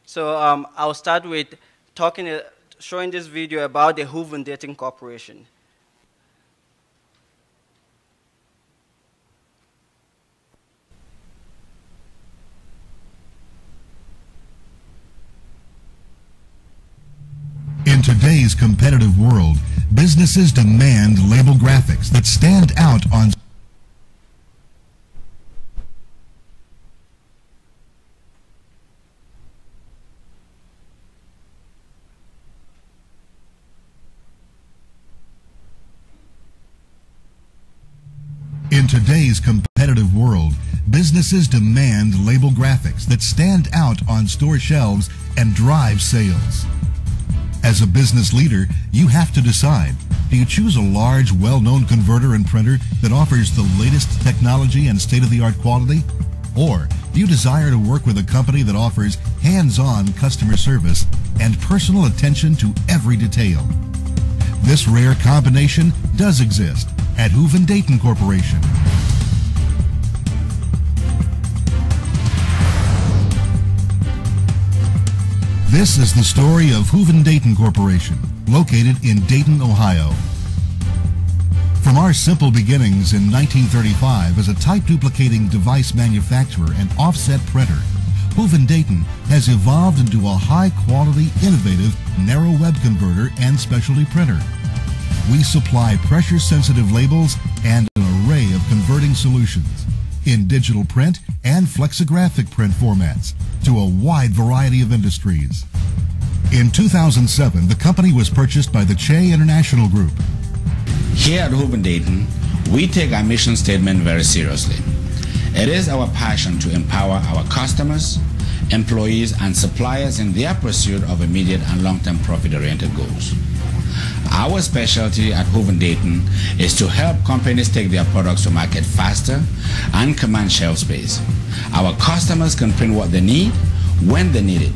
So I'll start with showing this video about the Hooven Dayton Corporation. In today's competitive world, businesses demand label graphics that stand out on In today's competitive world, businesses demand label graphics that stand out on store shelves and drive sales. As a business leader, you have to decide, do you choose a large, well-known converter and printer that offers the latest technology and state-of-the-art quality? Or do you desire to work with a company that offers hands-on customer service and personal attention to every detail? This rare combination does exist at Hooven Dayton Corporation. This is the story of Hooven Dayton Corporation, located in Dayton, Ohio. From our simple beginnings in 1935 as a type-duplicating device manufacturer and offset printer, Hooven Dayton has evolved into a high-quality, innovative, narrow web converter and specialty printer. We supply pressure-sensitive labels and an array of converting solutions in digital print and flexographic print formats to a wide variety of industries. In 2007, the company was purchased by the Che International Group. Here at Hooven Dayton, we take our mission statement very seriously. It is our passion to empower our customers, employees, and suppliers in their pursuit of immediate and long-term profit-oriented goals. Our specialty at Hooven Dayton is to help companies take their products to market faster and command shelf space. Our customers can print what they need when they need it.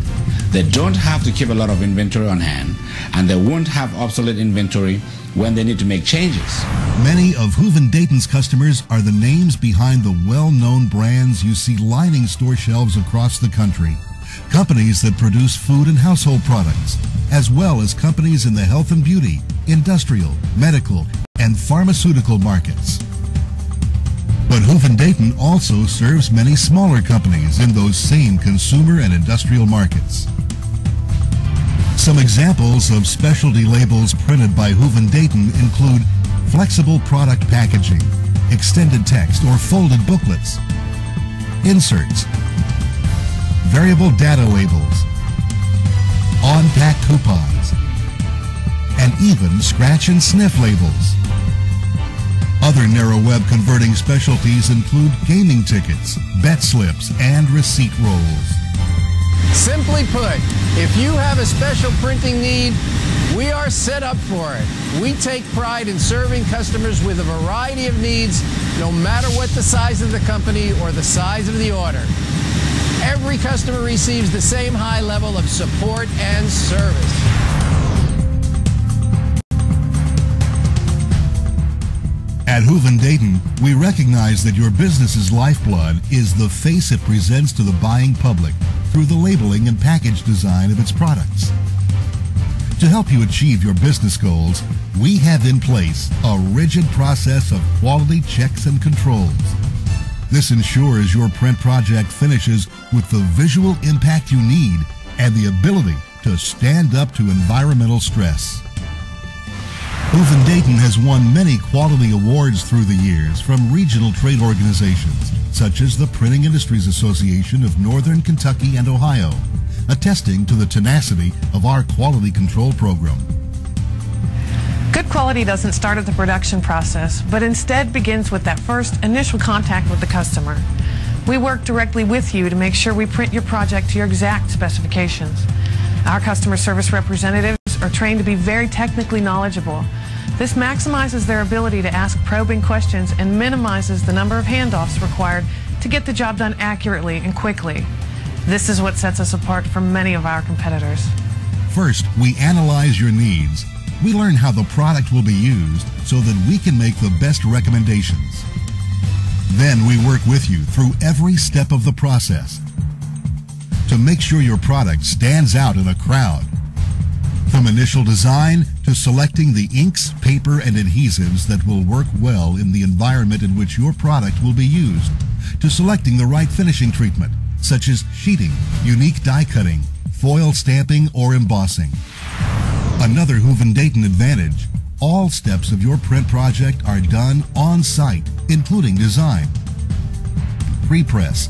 They don't have to keep a lot of inventory on hand, and they won't have obsolete inventory when they need to make changes. Many of Hooven Dayton's customers are the names behind the well-known brands you see lining store shelves across the country. Companies that produce food and household products, as well as companies in the health and beauty, industrial, medical, and pharmaceutical markets. But Hooven Dayton also serves many smaller companies in those same consumer and industrial markets. Some examples of specialty labels printed by Hooven Dayton include flexible product packaging, extended text or folded booklets, inserts, variable data labels, on-pack coupons, and even scratch and sniff labels. Other narrow web converting specialties include gaming tickets, bet slips, and receipt rolls. Simply put, if you have a special printing need, we are set up for it. We take pride in serving customers with a variety of needs, no matter what the size of the company or the size of the order. Every customer receives the same high level of support and service. At Hooven Dayton, we recognize that your business's lifeblood is the face it presents to the buying public through the labeling and package design of its products. To help you achieve your business goals, we have in place a rigid process of quality checks and controls. This ensures your print project finishes with the visual impact you need and the ability to stand up to environmental stress. Hooven Dayton has won many quality awards through the years from regional trade organizations such as the Printing Industries Association of Northern Kentucky and Ohio, attesting to the tenacity of our quality control program. Good quality doesn't start at the production process, but instead begins with that first initial contact with the customer. We work directly with you to make sure we print your project to your exact specifications. Our customer service representatives are trained to be very technically knowledgeable. This maximizes their ability to ask probing questions and minimizes the number of handoffs required to get the job done accurately and quickly. This is what sets us apart from many of our competitors. First, we analyze your needs. We learn how the product will be used so that we can make the best recommendations. Then we work with you through every step of the process. to make sure your product stands out in a crowd. From initial design to selecting the inks, paper, and adhesives that will work well in the environment in which your product will be used, to selecting the right finishing treatment, such as sheeting, unique die cutting, foil stamping, or embossing. Another Hooven Dayton advantage: all steps of your print project are done on site, including design, pre-press,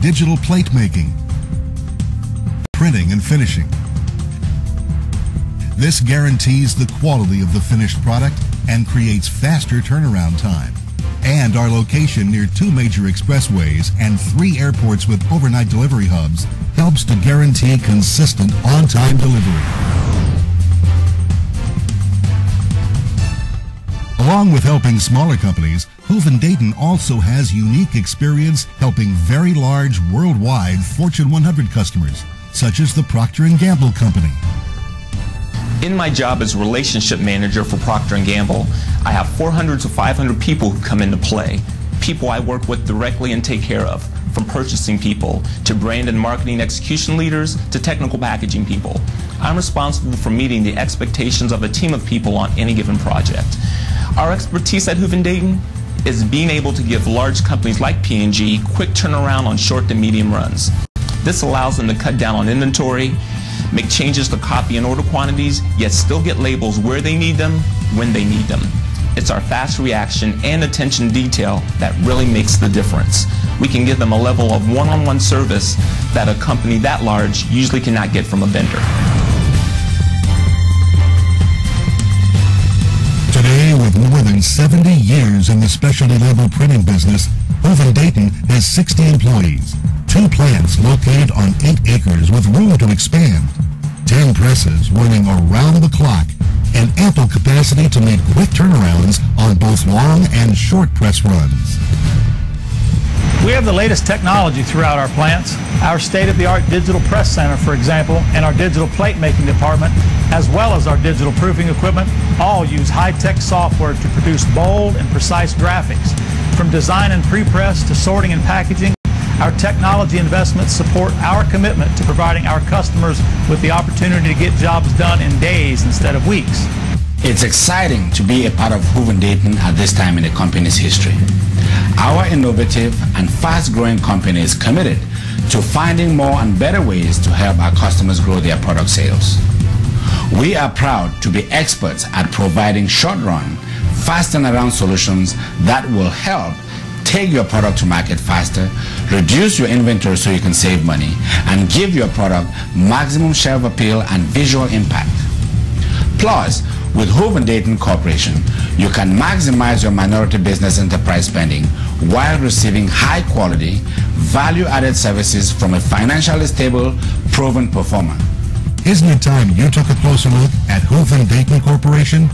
digital plate making, printing and finishing. This guarantees the quality of the finished product and creates faster turnaround time. And our location near 2 major expressways and 3 airports with overnight delivery hubs helps to guarantee consistent on-time delivery. Along with helping smaller companies, Hooven Dayton also has unique experience helping very large worldwide Fortune 100 customers, such as the Procter & Gamble Company. In my job as relationship manager for Procter & Gamble, I have 400 to 500 people who come into play. People I work with directly and take care of, from purchasing people to brand and marketing execution leaders to technical packaging people. I'm responsible for meeting the expectations of a team of people on any given project. Our expertise at Hooven Dayton is being able to give large companies like P&G quick turnaround on short to medium runs. This allows them to cut down on inventory, make changes to copy and order quantities, yet still get labels where they need them, when they need them. It's our fast reaction and attention to detail that really makes the difference. We can give them a level of one-on-one service that a company that large usually cannot get from a vendor. Today, with more than 70 years in the specialty label printing business, Hooven Dayton has 60 employees, 2 plants located on 8 acres with room to expand, 10 presses running around the clock, and ample capacity to meet quick turnarounds on both long and short press runs. We have the latest technology throughout our plants. Our state-of-the-art digital press center, for example, and our digital plate making department, as well as our digital proofing equipment, all use high-tech software to produce bold and precise graphics. From design and pre-press to sorting and packaging, our technology investments support our commitment to providing our customers with the opportunity to get jobs done in days instead of weeks. It's exciting to be a part of Hooven Dayton at this time in the company's history. Our innovative and fast-growing company is committed to finding more and better ways to help our customers grow their product sales. We are proud to be experts at providing short-run, fast turnaround solutions that will help take your product to market faster, reduce your inventory so you can save money, and give your product maximum shelf appeal and visual impact. Plus, with Hooven Dayton Corporation, you can maximize your minority business enterprise spending while receiving high-quality, value-added services from a financially stable, proven performer. Isn't it time you took a closer look at Hooven Dayton Corporation?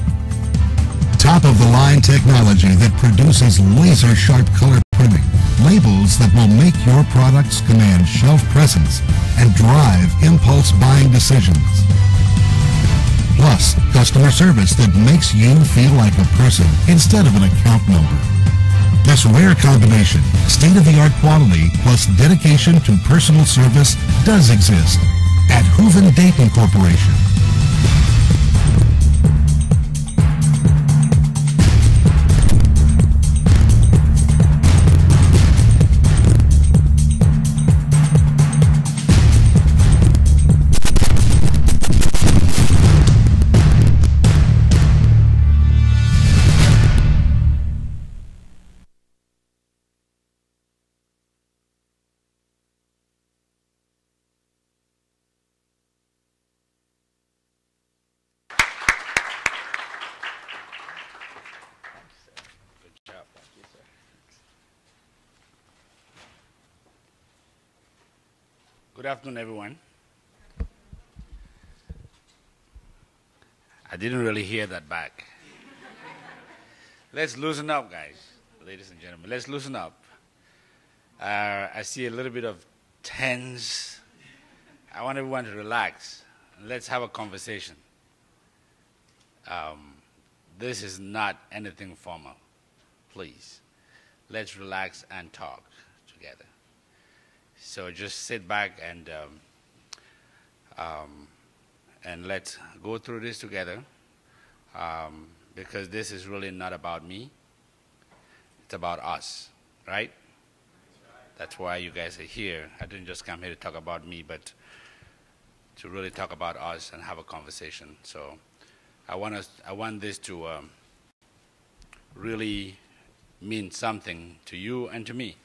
Top-of-the-line technology that produces laser-sharp color printing, labels that will make your products command shelf presence and drive impulse buying decisions. Plus, customer service that makes you feel like a person instead of an account number. This rare combination, state-of-the-art quality plus dedication to personal service, does exist at Hooven Dayton Corporation. Good afternoon, everyone. I didn't really hear that back. Let's loosen up, guys, ladies and gentlemen. Let's loosen up. I see a little bit of tense. I want everyone to relax. Let's have a conversation. This is not anything formal. Please, let's relax and talk together. So just sit back and let's go through this together, because this is really not about me. It's about us, right? That's why you guys are here. I didn't just come here to talk about me, but to really talk about us and have a conversation. So I want this to really mean something to you and to me.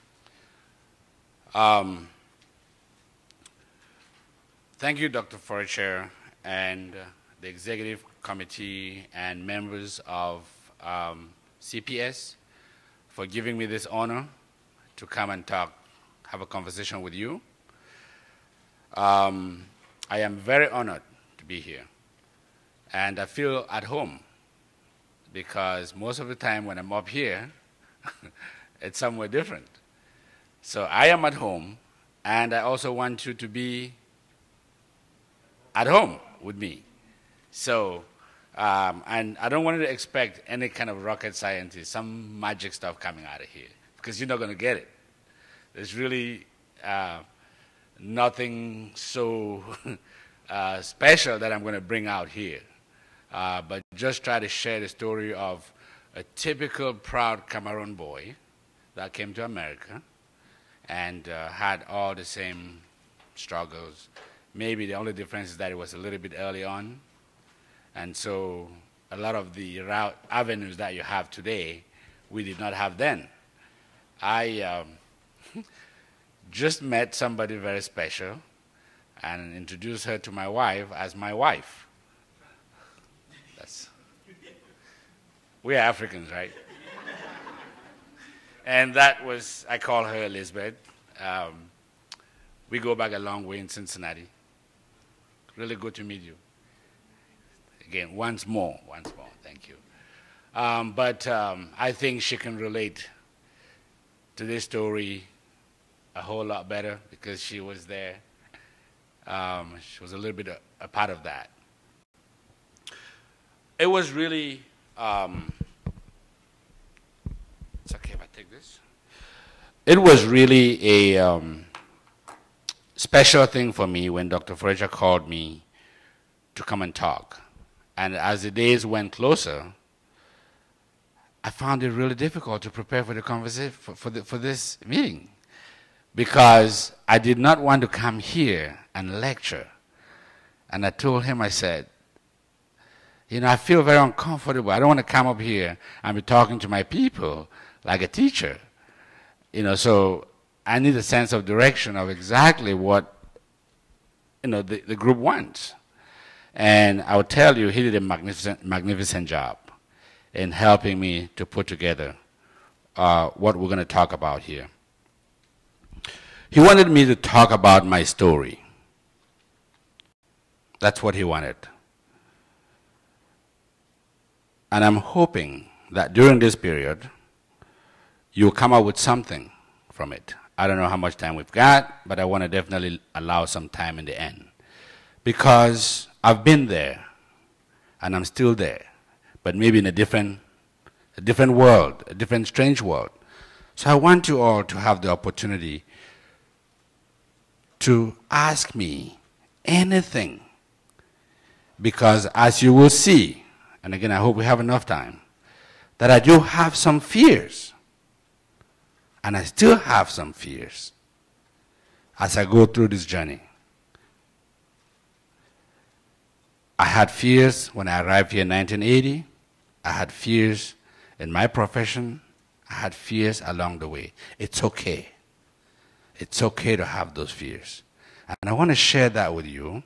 Thank you, Dr. Forcher, and the executive committee and members of CPS for giving me this honor to come and have a conversation with you. I am very honored to be here, and I feel at home, because most of the time when I'm up here, it's somewhere different. So I am at home, and I also want you to be at home with me. So, and I don't want you to expect any kind of rocket scientist, some magic stuff coming out of here, because you're not going to get it. There's really nothing so special that I'm going to bring out here. But just try to share the story of a typical proud Cameroon boy that came to America and had all the same struggles. Maybe the only difference is that it was a little bit early on. And so a lot of the avenues that you have today, we did not have then. I just met somebody very special and introduced her to my wife as my wife. We are Africans, right? And that was, I call her Elizabeth. We go back a long way in Cincinnati. Really good to meet you. Again, once more, thank you. But I think she can relate to this story a whole lot better because she was there. She was a little bit a part of that. It was really, it's okay if I take this. It was really a special thing for me when Dr. Fraser called me to come and talk. And as the days went closer, I found it really difficult to prepare for the conversation, for this meeting, because I did not want to come here and lecture. And I told him, I said, you know, I feel very uncomfortable. I don't want to come up here and be talking to my people like a teacher. You know, so I need a sense of direction of exactly what, you know, the group wants. And I'll tell you, he did a magnificent job in helping me to put together what we're going to talk about here. He wanted me to talk about my story. That's what he wanted. And I'm hoping that during this period, you'll come up with something from it. I don't know how much time we've got, but I want to definitely allow some time in the end. Because I've been there, and I'm still there, but maybe in a different world, a different strange world. So I want you all to have the opportunity to ask me anything, because as you will see, and again I hope we have enough time, that I do have some fears, and I still have some fears as I go through this journey. I had fears when I arrived here in 1980. I had fears in my profession. I had fears along the way. It's okay. It's okay to have those fears. And I want to share that with you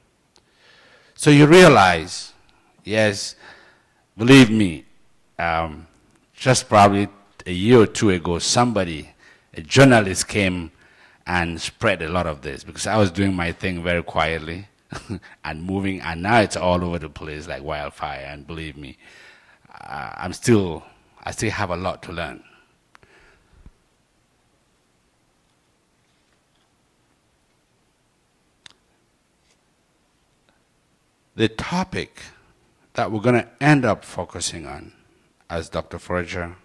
so you realize, yes, believe me, just probably a year or two ago, a journalist came and spread a lot of this because I was doing my thing very quietly and moving, and now it's all over the place like wildfire. And believe me, I still have a lot to learn. The topic that we're going to end up focusing on, as Dr. Fraser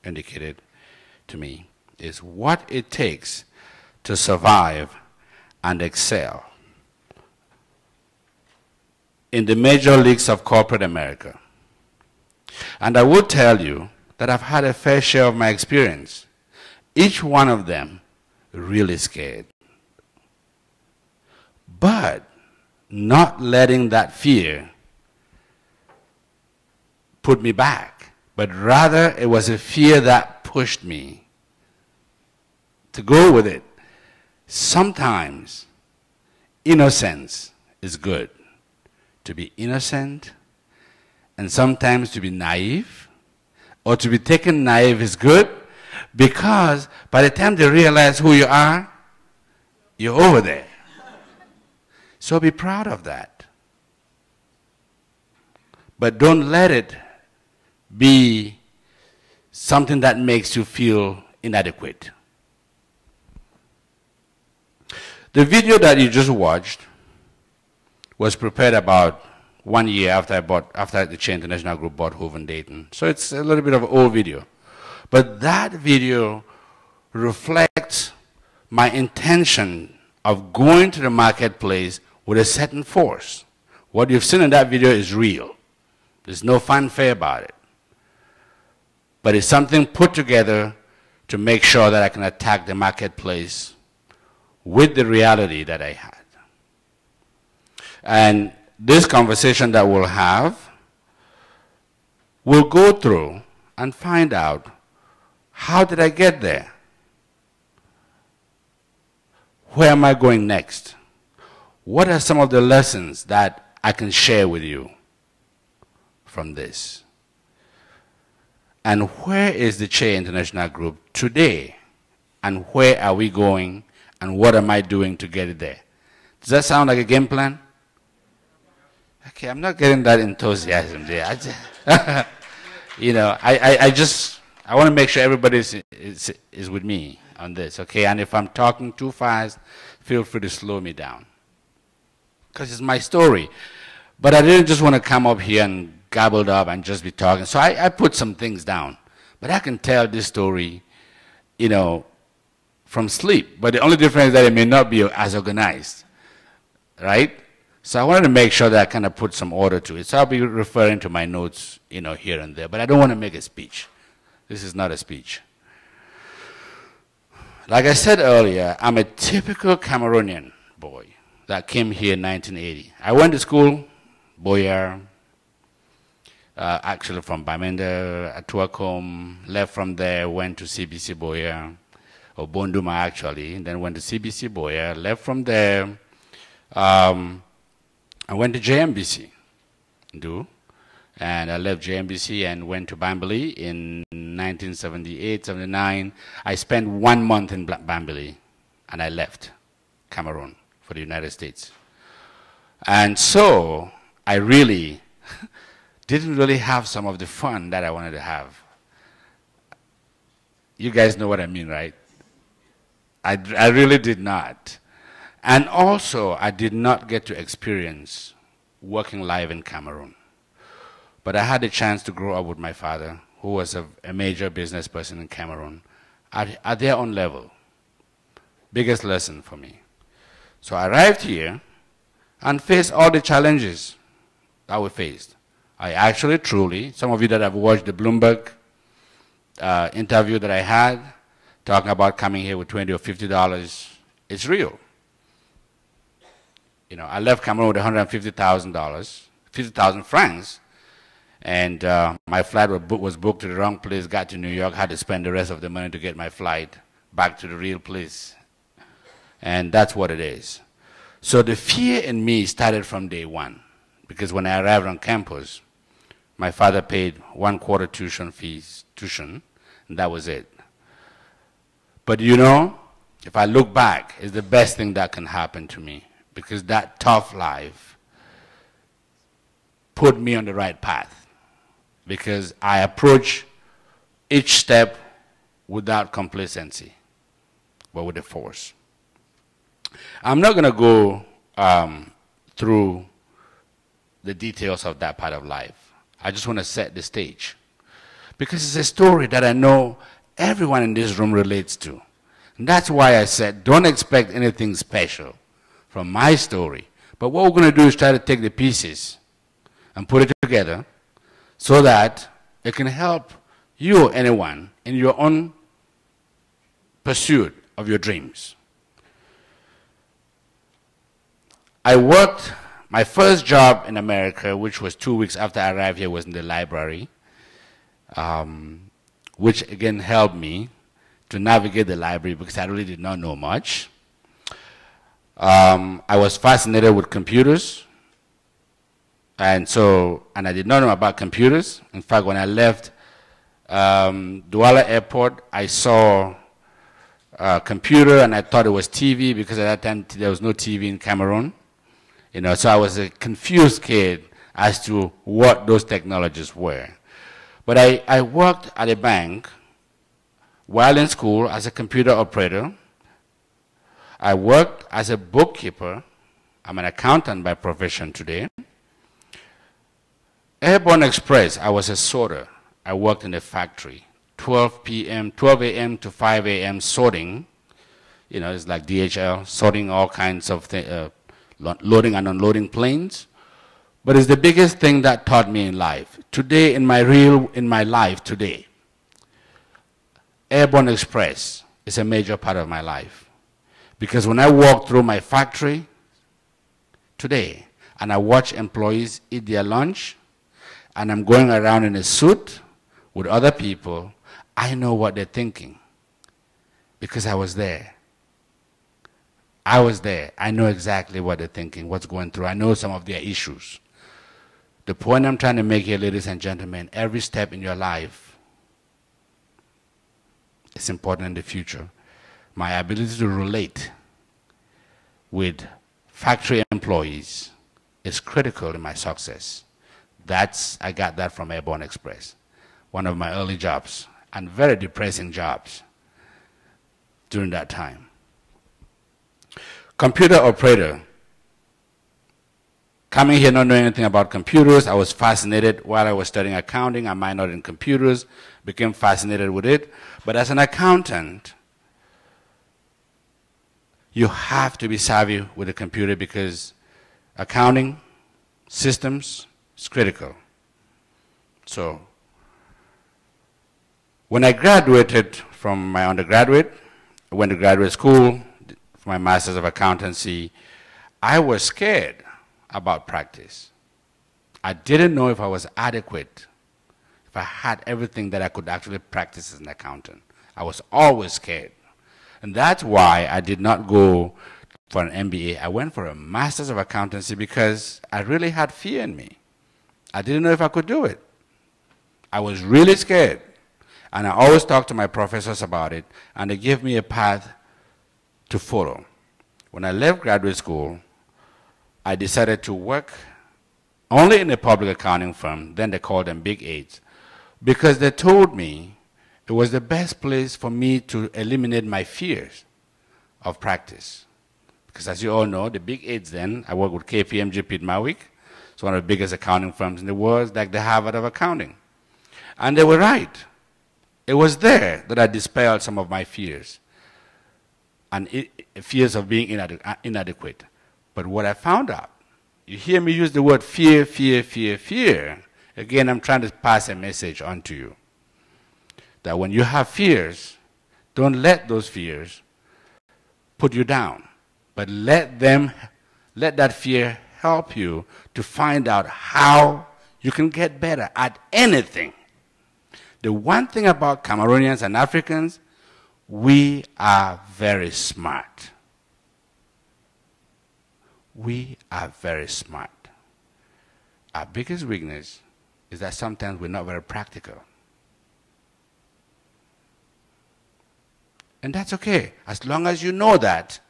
indicated to me, is what it takes to survive and excel in the major leagues of corporate America. And I will tell you that I've had a fair share of my experience. Each one of them really scared. But not letting that fear put me back, but rather it was a fear that pushed me to go with it. Sometimes innocence is good. To be innocent, and sometimes to be naive, or to be taken naive is good, because by the time they realize who you are, you're over there. So be proud of that. But don't let it be something that makes you feel inadequate. The video that you just watched was prepared about 1 year after the Chain International Group bought Hooven Dayton. So it's a little bit of an old video. But that video reflects my intention of going to the marketplace with a certain force. What you've seen in that video is real. There's no fanfare about it. But it's something put together to make sure that I can attack the marketplace with the reality that I had. And this conversation that we'll have, we'll go through and find out, how did I get there? Where am I going next? What are some of the lessons that I can share with you from this? And where is the Chain International Group today? And where are we going? And what am I doing to get it there? Does that sound like a game plan? Okay, I'm not getting that enthusiasm there. You know, I want to make sure everybody is with me on this, okay? And if I'm talking too fast, feel free to slow me down, because it's my story. But I didn't just want to come up here and gabble it up and just be talking. So I put some things down. But I can tell this story, you know, from sleep. But the only difference is that it may not be as organized, right? So I wanted to make sure that I kind of put some order to it. So I'll be referring to my notes, you know, here and there. But I don't want to make a speech. This is not a speech. Like I said earlier, I'm a typical Cameroonian boy that came here in 1980. I went to school, Boyer, actually from Bamenda, Atuakom, left from there, went to CBC Boyer, or Bonduma actually, then went to CBC Boyer, left from there, I went to JMBC, and I left JMBC and went to Bambali in 1978, 79. I spent 1 month in Bambali, and I left Cameroon for the United States. And so I really didn't really have some of the fun that I wanted to have. You guys know what I mean, right? I really did not. And also, I did not get to experience working live in Cameroon. But I had a chance to grow up with my father, who was a major business person in Cameroon, at their own level. Biggest lesson for me. So I arrived here and faced all the challenges that we faced. I actually, truly, some of you that have watched the Bloomberg interview that I had, talking about coming here with $20 or $50, it's real. You know, I left Cameroon with $150,000, 50,000 francs, and my flight was booked to the wrong place, got to New York, had to spend the rest of the money to get my flight back to the real place. And that's what it is. So the fear in me started from day one, because when I arrived on campus, my father paid 1/4 tuition, and that was it. But you know, if I look back, it's the best thing that can happen to me, because that tough life put me on the right path, because I approach each step without complacency, but with a force. I'm not going to go through the details of that part of life. I just want to set the stage, because it's a story that I know everyone in this room relates to. And that's why I said, don't expect anything special from my story. But what we're going to do is try to take the pieces and put it together so that it can help you or anyone in your own pursuit of your dreams. I worked, my first job in America, which was 2 weeks after I arrived here, was in the library, which again helped me to navigate the library because I really did not know much. I was fascinated with computers, and I did not know about computers. In fact, when I left Douala Airport, I saw a computer and I thought it was TV because at that time there was no TV in Cameroon. You know, so I was a confused kid as to what those technologies were. But I worked at a bank while in school as a computer operator. I worked as a bookkeeper. I'm an accountant by profession today. Airborne Express, I was a sorter. I worked in a factory, 12 a.m. to 5 a.m. sorting. You know, it's like DHL, sorting all kinds of loading and unloading planes. But it's the biggest thing that taught me in life. Today, in my life today, Airborne Express is a major part of my life. Because when I walk through my factory today and I watch employees eat their lunch and I'm going around in a suit with other people, I know what they're thinking because I was there. I was there. I know exactly what they're thinking, what's going through. I know some of their issues. The point I'm trying to make here, ladies and gentlemen, every step in your life is important in the future. My ability to relate with factory employees is critical in my success. I got that from Airborne Express, one of my early jobs, and very depressing jobs during that time. Computer operator. Coming here not knowing anything about computers, I was fascinated while I was studying accounting. I minored in computers, became fascinated with it. But as an accountant, you have to be savvy with the computer because accounting systems is critical. So when I graduated from my undergraduate, I went to graduate school for my master's of accountancy. I was scared about practice. I didn't know if I was adequate, if I had everything that I could actually practice as an accountant. I was always scared. And that's why I did not go for an MBA. I went for a master's of accountancy because I really had fear in me. I didn't know if I could do it. I was really scared. And I always talked to my professors about it, and they gave me a path to follow. When I left graduate school, I decided to work only in a public accounting firm, then they called them Big 8s, because they told me it was the best place for me to eliminate my fears of practice. Because as you all know, the Big 8s then, I worked with KPMG Pitmawick. It's one of the biggest accounting firms in the world, like the Harvard of accounting. And they were right. It was there that I dispelled some of my fears, and fears of being inadequate. But what I found out, you hear me use the word fear, fear, fear, fear. Again, I'm trying to pass a message on to you. That when you have fears, don't let those fears put you down. But let that fear help you to find out how you can get better at anything. The one thing about Cameroonians and Africans, we are very smart. We are very smart. Our biggest weakness is that sometimes we're not very practical. And that's okay, as long as you know that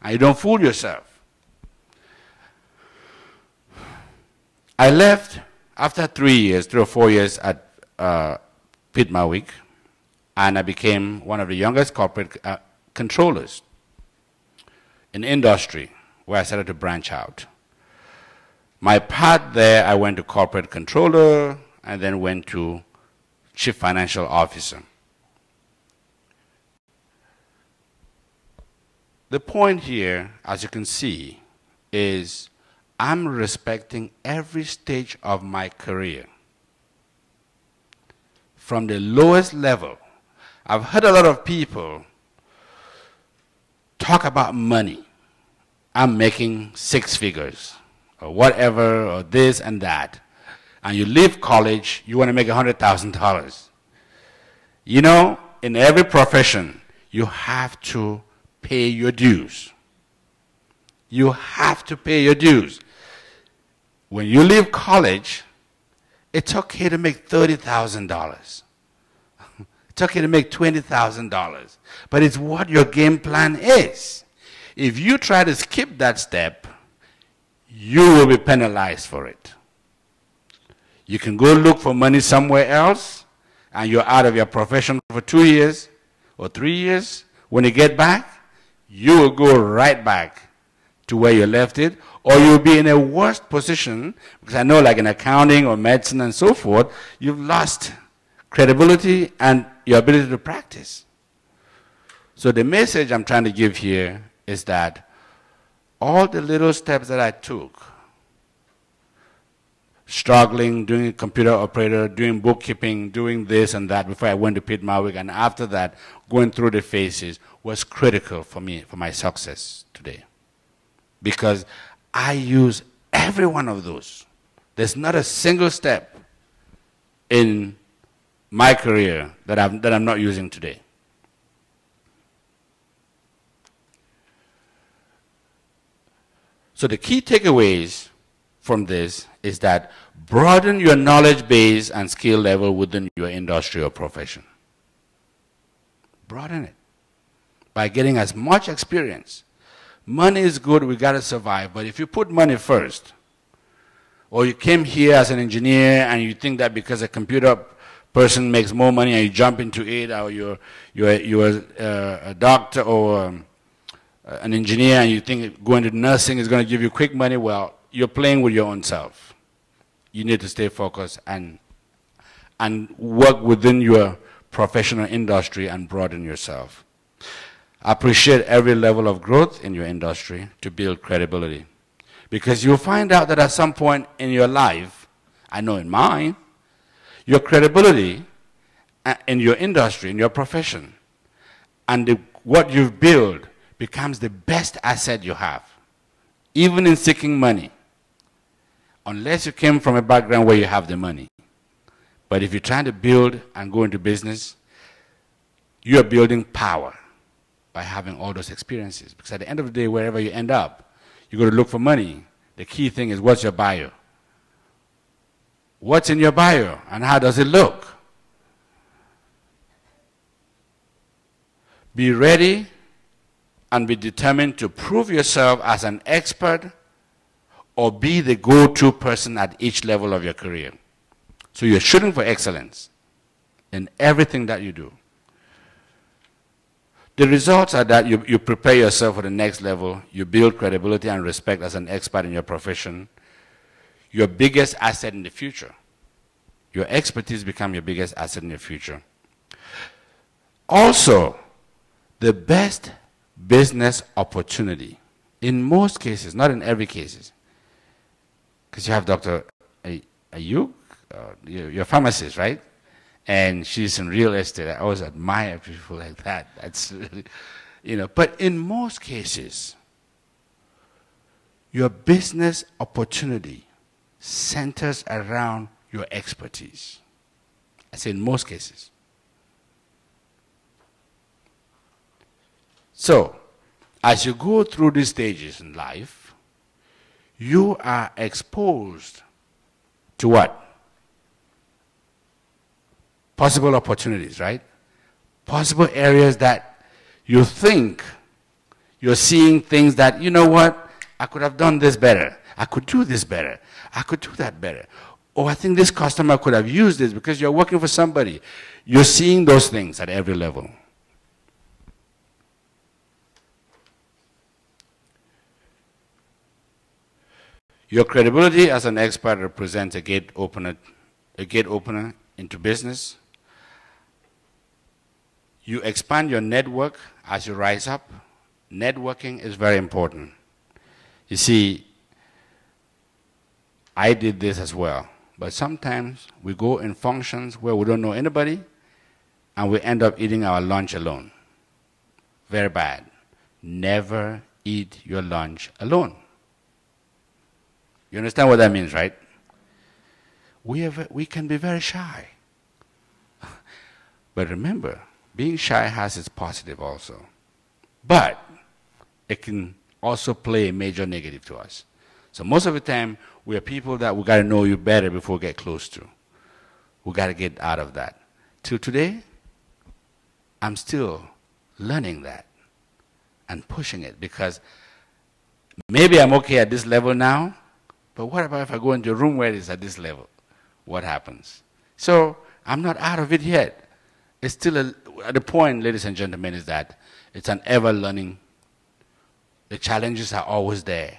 and you don't fool yourself. I left after 3 or 4 years at Pitmawick, and I became one of the youngest corporate controllers in industry, where I started to branch out. My path there, I went to corporate controller and then went to chief financial officer. The point here, as you can see, is I'm respecting every stage of my career. From the lowest level, I've heard a lot of people talk about money. I'm making 6 figures, or whatever, or this and that. And you leave college, you want to make $100,000. You know, in every profession, you have to pay your dues. You have to pay your dues. When you leave college, it's okay to make $30,000. It's okay to make $20,000. But it's what your game plan is. If you try to skip that step, you will be penalized for it. You can go look for money somewhere else, and you're out of your profession for 2 years or 3 years. When you get back, you will go right back to where you left it, or you'll be in a worse position, because I know like in accounting or medicine and so forth, you've lost credibility and your ability to practice. So the message I'm trying to give here is that all the little steps that I took, struggling, doing a computer operator, doing bookkeeping, doing this and that before I went to Pitt Mawick, and after that, going through the phases, was critical for me, for my success today. Because I use every one of those. There's not a single step in my career that I'm not using today. So the key takeaways from this is that broaden your knowledge base and skill level within your industry or profession. Broaden it by getting as much experience. Money is good, we got to survive, but if you put money first, or you came here as an engineer and you think that because a computer person makes more money and you jump into it, or you're a doctor or an engineer and you think going to nursing is going to give you quick money, well, you're playing with your own self. You need to stay focused and work within your professional industry and broaden yourself. Appreciate every level of growth in your industry to build credibility. Because you'll find out that at some point in your life, I know in mine, your credibility in your industry, in your profession, and what you've built becomes the best asset you have, even in seeking money. Unless you came from a background where you have the money. But if you're trying to build and go into business, you're building power by having all those experiences. Because at the end of the day, wherever you end up, you got to look for money. The key thing is, what's your bio? What's in your bio and how does it look? Be ready and be determined to prove yourself as an expert or be the go-to person at each level of your career. So you're shooting for excellence in everything that you do. The results are that you prepare yourself for the next level, you build credibility and respect as an expert in your profession, your biggest asset in the future. Your expertise becomes your biggest asset in the future. Also, the best business opportunity, in most cases, not in every case, because you have Dr. Ayuk, you're a pharmacist, right? And she's in real estate. I always admire people like that. That's really, but in most cases, your business opportunity centers around your expertise. I say in most cases. So, as you go through these stages in life, you are exposed to what? Possible opportunities, right? Possible areas that you think you're seeing things that, you know what, I could have done this better. I could do this better. I could do that better. Or I think this customer could have used this because you're working for somebody. You're seeing those things at every level. Your credibility as an expert represents a gate opener into business. You expand your network as you rise up. Networking is very important. You see, I did this as well. But sometimes we go in functions where we don't know anybody and we end up eating our lunch alone. Very bad. Never eat your lunch alone. You understand what that means, right? We can be very shy. But remember, being shy has its positive also. But it can also play a major negative to us. So most of the time, we are people that we got to know you better before we get close to. We got to get out of that. Till today, I'm still learning that and pushing it, because maybe I'm okay at this level now, but what about if I go into a room where it's at this level? What happens? So I'm not out of it yet. It's still at the point, ladies and gentlemen, is that it's an ever learning. The challenges are always there.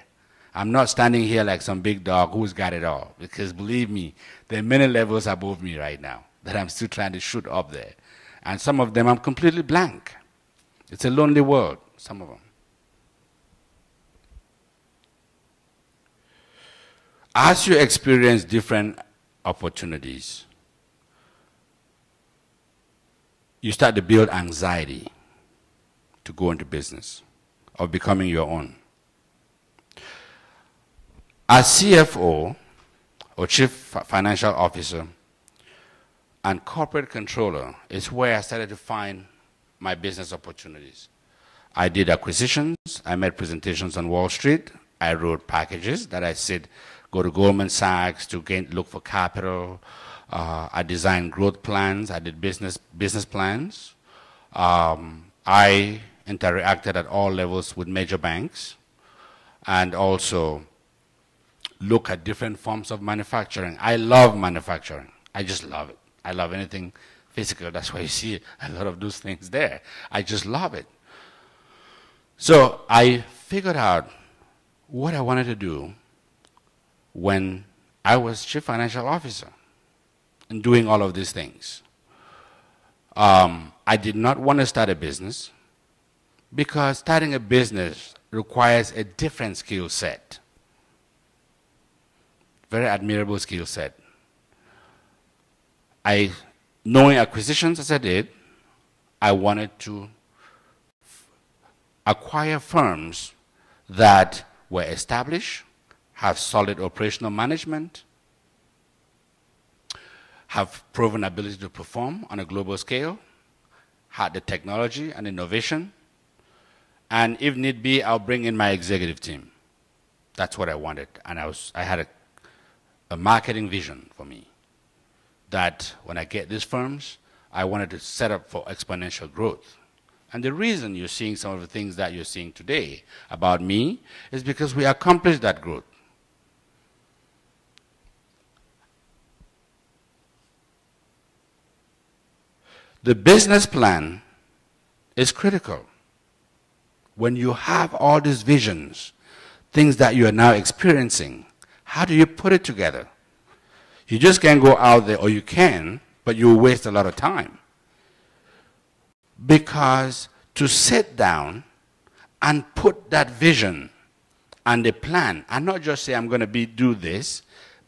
I'm not standing here like some big dog who's got it all, because believe me, there are many levels above me right now that I'm still trying to shoot up there. And some of them I'm completely blank. It's a lonely world, some of them. As you experience different opportunities, you start to build anxiety to go into business or becoming your own. As CFO, or Chief Financial Officer, and Corporate Controller is where I started to find my business opportunities. I did acquisitions, I made presentations on Wall Street, I wrote packages that I said go to Goldman Sachs to look for capital. I designed growth plans, I did business plans. I interacted at all levels with major banks, and also look at different forms of manufacturing. I love manufacturing. I just love it. I love anything physical. That's why you see a lot of those things there. I just love it. So I figured out what I wanted to do when I was Chief Financial Officer and doing all of these things. I did not want to start a business because starting a business requires a different skill set. Very admirable skill set. Knowing acquisitions as I did, I wanted to acquire firms that were established, have solid operational management, have proven ability to perform on a global scale, had the technology and innovation, and if need be, I'll bring in my executive team. That's what I wanted, and I had a marketing vision for me, that when I get these firms, I wanted to set up for exponential growth. And the reason you're seeing some of the things that you're seeing today about me is because we accomplished that growth. The business plan is critical. When you have all these visions, things that you are now experiencing, how do you put it together? You just can't go out there, or you can, but you'll waste a lot of time. Because to sit down and put that vision and the plan, and not just say I'm going to do this,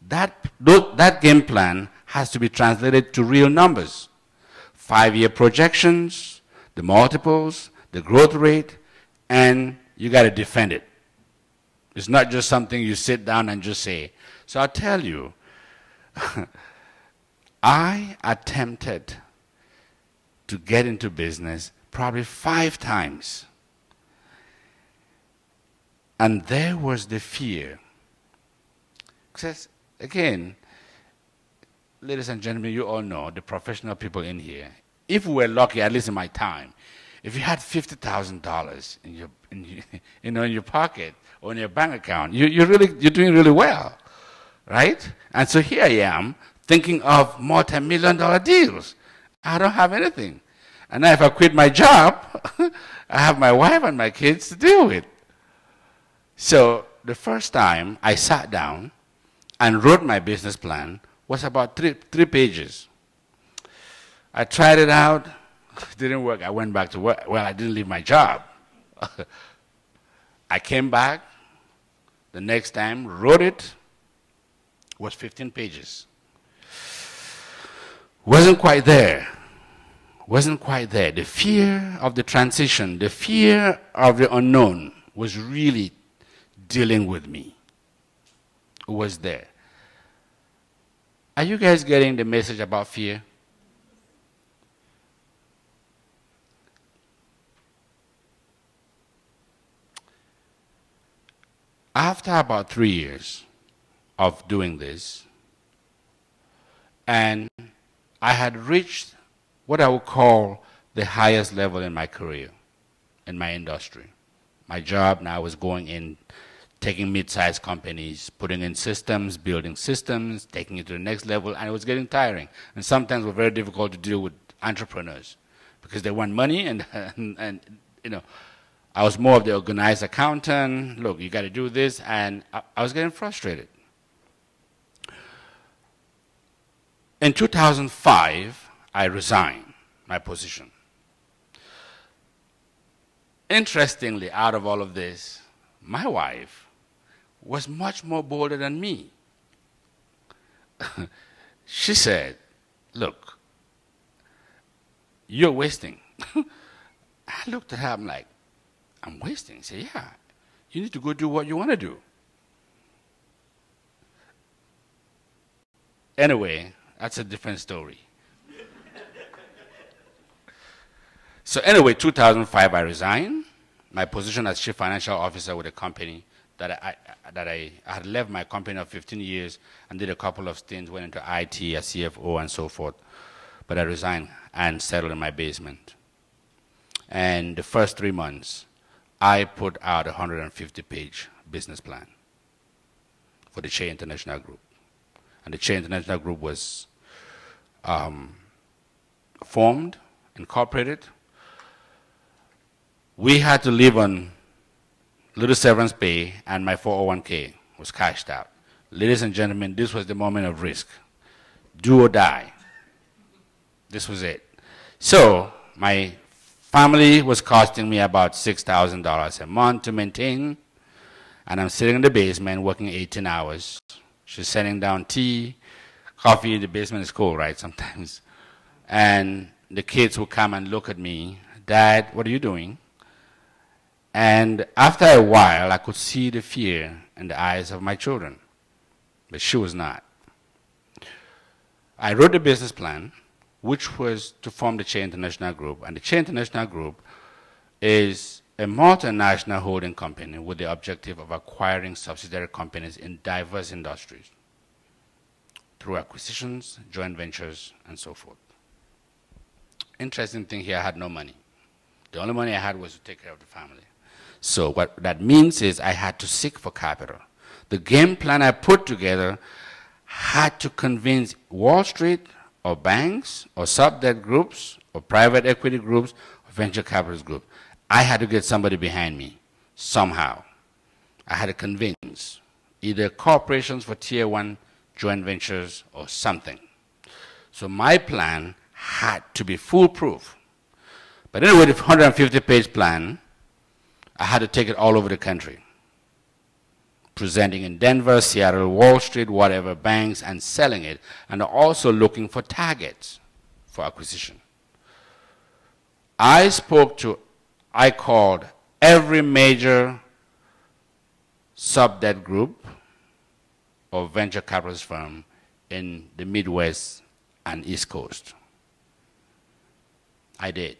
that game plan has to be translated to real numbers. 5-year projections, the multiples, the growth rate, and you got to defend it. It's not just something you sit down and just say. So I'll tell you, I attempted to get into business probably 5 times. And there was the fear. Because again, ladies and gentlemen, you all know, the professional people in here, if we were lucky, at least in my time, if you had $50,000 in your pocket or in your bank account, you're doing really well, right? And so here I am thinking of multi-million-dollar deals. I don't have anything. And now if I quit my job, I have my wife and my kids to deal with. So the first time I sat down and wrote my business plan was about three pages. I tried it out. It didn't work. I went back to work. Well, I didn't leave my job. I came back. The next time, wrote it, was 15 pages. Wasn't quite there. Wasn't quite there. The fear of the transition, the fear of the unknown was really dealing with me. It was there. Are you guys getting the message about fear? After about 3 years of doing this, and I had reached what I would call the highest level in my career, in my industry. My job now was going in, taking mid-sized companies, putting in systems, building systems, taking it to the next level, and it was getting tiring. And sometimes it was very difficult to deal with entrepreneurs because they want money, and you know, I was more of the organized accountant. Look, you got to do this, and I was getting frustrated. In 2005, I resigned my position. Interestingly, out of all of this, my wife was much more bolder than me. She said, look, you're wasting. I looked at her, I'm like, I'm wasting? She said, yeah, you need to go do what you want to do. Anyway, that's a different story. So anyway, 2005, I resigned my position as chief financial officer with a company that I had left my company of 15 years and did a couple of stints, went into IT, a CFO, and so forth. But I resigned and settled in my basement. And the first 3 months, I put out a 150-page business plan for the Che International Group. And the Che International Group was formed, incorporated. We had to live on little severance pay, and my 401k was cashed out. Ladies and gentlemen, this was the moment of risk. Do or die. This was it. So my family was costing me about $6,000 a month to maintain, and I'm sitting in the basement working 18 hours. She's sending down tea, coffee. The basement is cold, right, sometimes. And the kids would come and look at me. Dad, what are you doing? And after a while, I could see the fear in the eyes of my children, but she was not. I wrote the business plan, which was to form the Che International Group. And the Che International Group is a multinational holding company with the objective of acquiring subsidiary companies in diverse industries through acquisitions, joint ventures, and so forth. Interesting thing here, I had no money. The only money I had was to take care of the family. So what that means is I had to seek for capital. The game plan I put together had to convince Wall Street or banks or sub-debt groups or private equity groups or venture capitalist groups. I had to get somebody behind me somehow. I had to convince either corporations for tier 1 joint ventures or something. So my plan had to be foolproof. But anyway, the 150-page plan, I had to take it all over the country, presenting in Denver, Seattle, Wall Street, whatever, banks, and selling it, and also looking for targets for acquisition. I called every major sub-debt group or venture capitalist firm in the Midwest and East Coast. I did.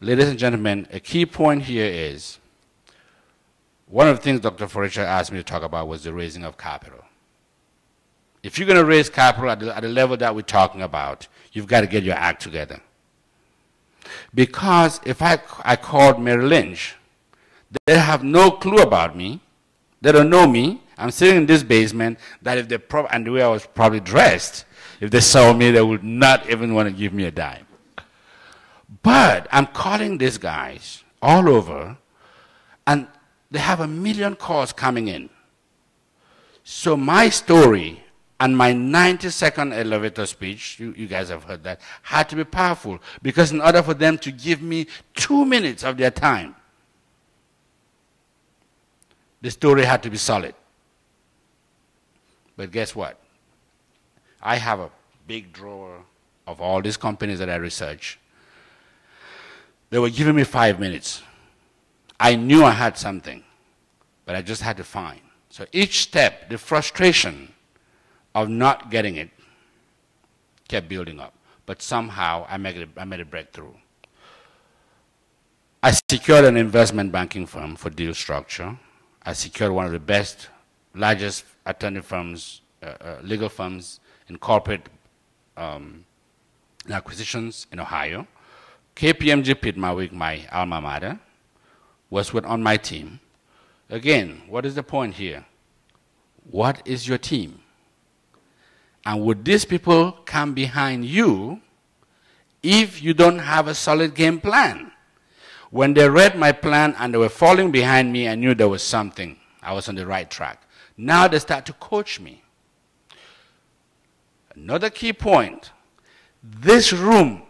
Ladies and gentlemen, a key point here is, one of the things Dr. Faurisha asked me to talk about was the raising of capital. If you're going to raise capital at the level that we're talking about, you've got to get your act together. Because if I called Merrill Lynch, they have no clue about me. They don't know me. I'm sitting in this basement that if they and the way I was probably dressed, if they saw me, they would not even want to give me a dime. But I'm calling these guys all over, and they have 1 million calls coming in. So my story and my 90-second elevator speech, you guys have heard that, had to be powerful, because in order for them to give me 2 minutes of their time, The story had to be solid. But guess what? I have a big drawer of all these companies that I researched. They were giving me 5 minutes. I knew I had something, but I just had to find. So each step, the frustration of not getting it kept building up. But somehow I made a breakthrough. I secured an investment banking firm for deal structure. I secured one of the best, largest attorney firms, legal firms in corporate acquisitions in Ohio. KPMG Pittman, my alma mater, was on my team. Again, what is the point here? What is your team? And would these people come behind you if you don't have a solid game plan? When they read my plan and they were falling behind me, I knew there was something. I was on the right track. Now they start to coach me. Another key point, this room,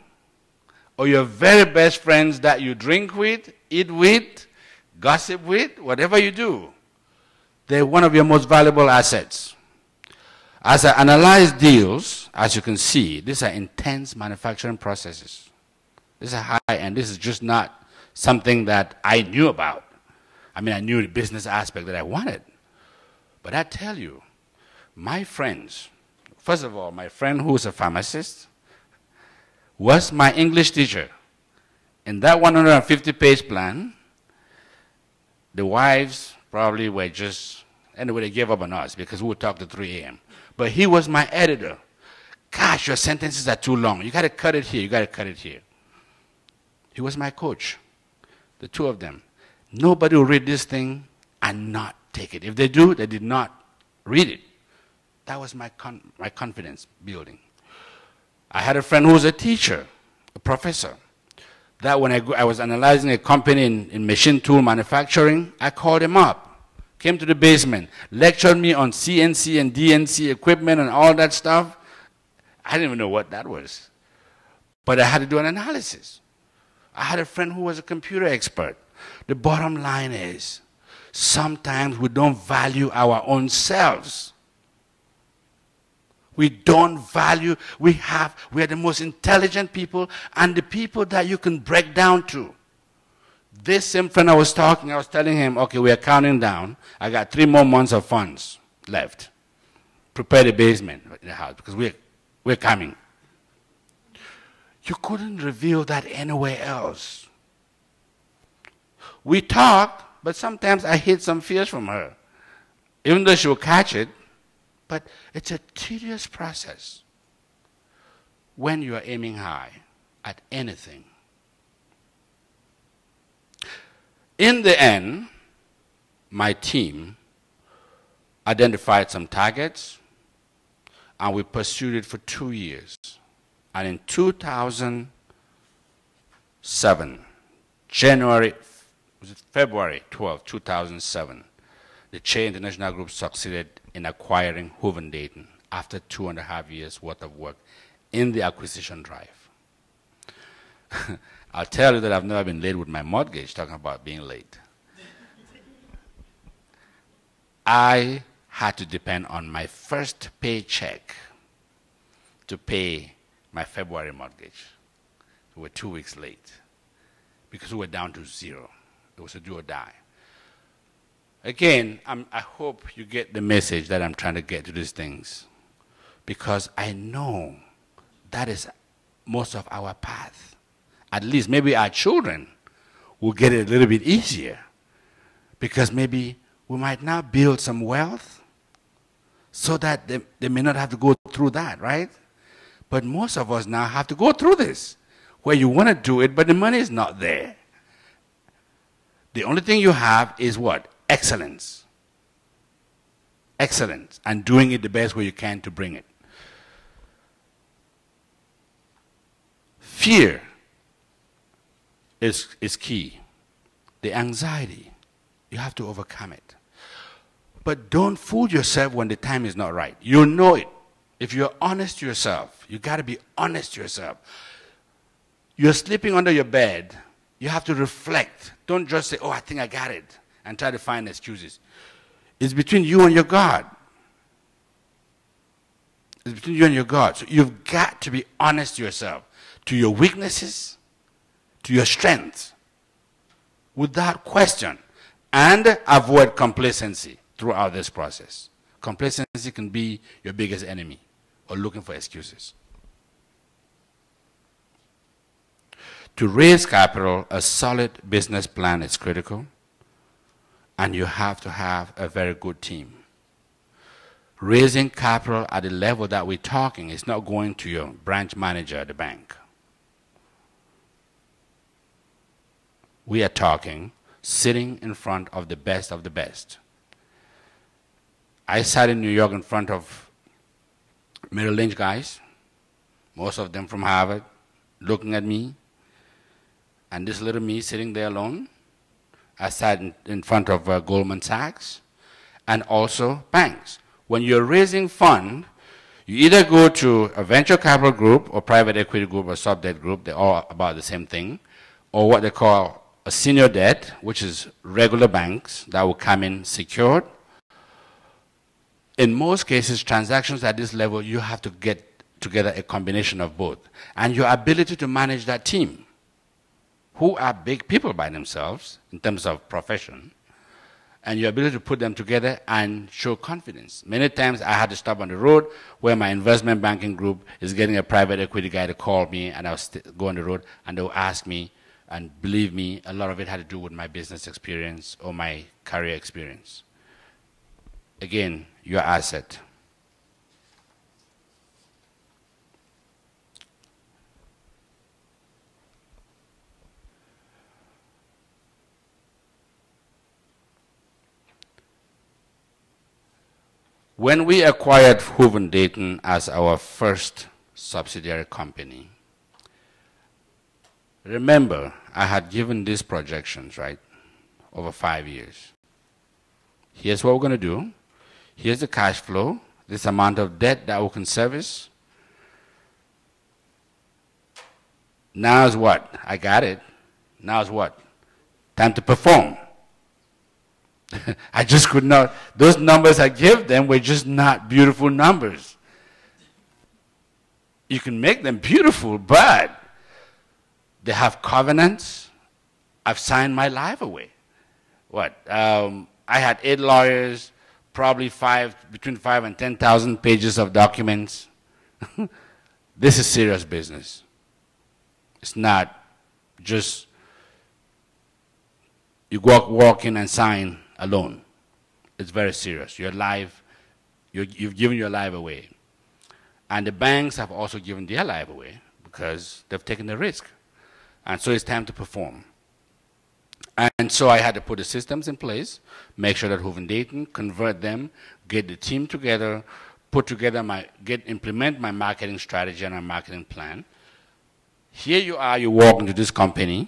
or your very best friends that you drink with, eat with, gossip with, whatever you do, they're one of your most valuable assets. As I analyze deals, as you can see, these are intense manufacturing processes. These are high, and this is just not something that I knew about. I mean, I knew the business aspect that I wanted. But I tell you, my friends, first of all, my friend who's a pharmacist was my English teacher. In that 150-page plan, the wives probably were just, anyway, they gave up on us because we would talk to 3 a.m. But he was my editor. Gosh, your sentences are too long. You got to cut it here. You got to cut it here. He was my coach, the two of them. Nobody will read this thing and not take it. If they do, they did not read it. That was my confidence building. I had a friend who was a teacher, a professor. That when I was analyzing a company in machine tool manufacturing, I called him up, came to the basement, lectured me on CNC and DNC equipment and all that stuff. I didn't even know what that was. But I had to do an analysis. I had a friend who was a computer expert. The bottom line is, sometimes we don't value our own selves. We don't value, we are the most intelligent people and the people that you can break down to. This same friend I was telling him, okay, we are counting down. I got 3 more months of funds left. Prepare the basement in the house because we're coming. You couldn't reveal that anywhere else. We talk, but sometimes I hid some fears from her. Even though she will catch it, but it's a tedious process when you are aiming high at anything. In the end, my team identified some targets, and we pursued it for 2 years. And in 2007, February 12, 2007, the Che International Group succeeded in acquiring Hooven Dayton after 2.5 years worth of work in the acquisition drive. I'll tell you that I've never been late with my mortgage, talking about being late. I had to depend on my first paycheck to pay my February mortgage. We were 2 weeks late because we were down to zero. It was a do or die. Again, I hope you get the message that I'm trying to get to these things, because I know that is most of our path. At least maybe our children will get it a little bit easier, because maybe we might now build some wealth so that they may not have to go through that, right? But most of us now have to go through this, where you want to do it, but the money is not there. The only thing you have is what? Excellence. Excellence. And doing it the best way you can to bring it. Fear is key. The anxiety, you have to overcome it. But don't fool yourself when the time is not right. You know it. If you're honest to yourself, you got to be honest to yourself. You're sleeping under your bed, you have to reflect. Don't just say, oh, I think I got it. and try to find excuses. It's between you and your God. It's between you and your God. So you've got to be honest to yourself, to your weaknesses, to your strengths, without question, and avoid complacency throughout this process. Complacency can be your biggest enemy, or looking for excuses. To raise capital, a solid business plan is critical, and you have to have a very good team. Raising capital at the level that we're talking is not going to your branch manager at the bank. We are talking sitting in front of the best of the best. I sat in New York in front of Merrill Lynch guys, most of them from Harvard, looking at me, and this little me sitting there alone. I sat in front of Goldman Sachs and also banks. When you're raising funds, you either go to a venture capital group or private equity group or sub-debt group, they're all about the same thing, or what they call a senior debt, which is regular banks that will come in secured. In most cases, transactions at this level, you have to get together a combination of both. And your ability to manage that team, who are big people by themselves in terms of profession, and your ability to put them together and show confidence. Many times I had to stop on the road where my investment banking group is getting a private equity guy to call me, and I'll go on the road and they'll ask me, and believe me, a lot of it had to do with my business experience or my career experience. Again, your asset. When we acquired Hooven Dayton as our first subsidiary company, remember, I had given these projections, right, over 5 years. Here's what we're going to do. Here's the cash flow, this amount of debt that we can service. Now's what? I got it. Now's what? Time to perform. I just could not, those numbers I gave them were just not beautiful numbers. You can make them beautiful, but they have covenants. I've signed my life away. What? I had 8 lawyers, probably between 5 and 10,000 pages of documents. This is serious business. It's not just you walk in and sign alone. It's very serious. Your life, you've given your life away. And the banks have also given their life away because they've taken the risk. And so it's time to perform. And so I had to put the systems in place, make sure that Hooven Dayton, convert them, get the team together, put together implement my marketing strategy and my marketing plan. Here you are, you walk into this company.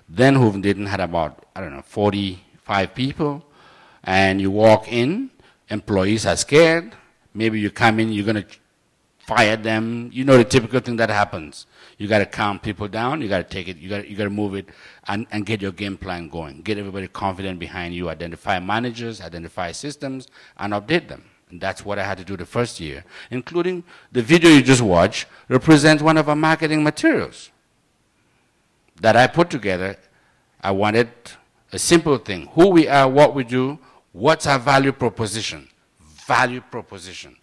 Then Hooven Dayton had about, 45 people. And you walk in, employees are scared. Maybe you come in, you're going to fire them. You know the typical thing that happens. You got to calm people down. You got to take it. You got to move it and get your game plan going. Get everybody confident behind you. Identify managers, identify systems, and update them. And that's what I had to do the first year, including the video you just watched represents one of our marketing materials that I put together. I wanted a simple thing: who we are, what we do, what's our value proposition. Value proposition.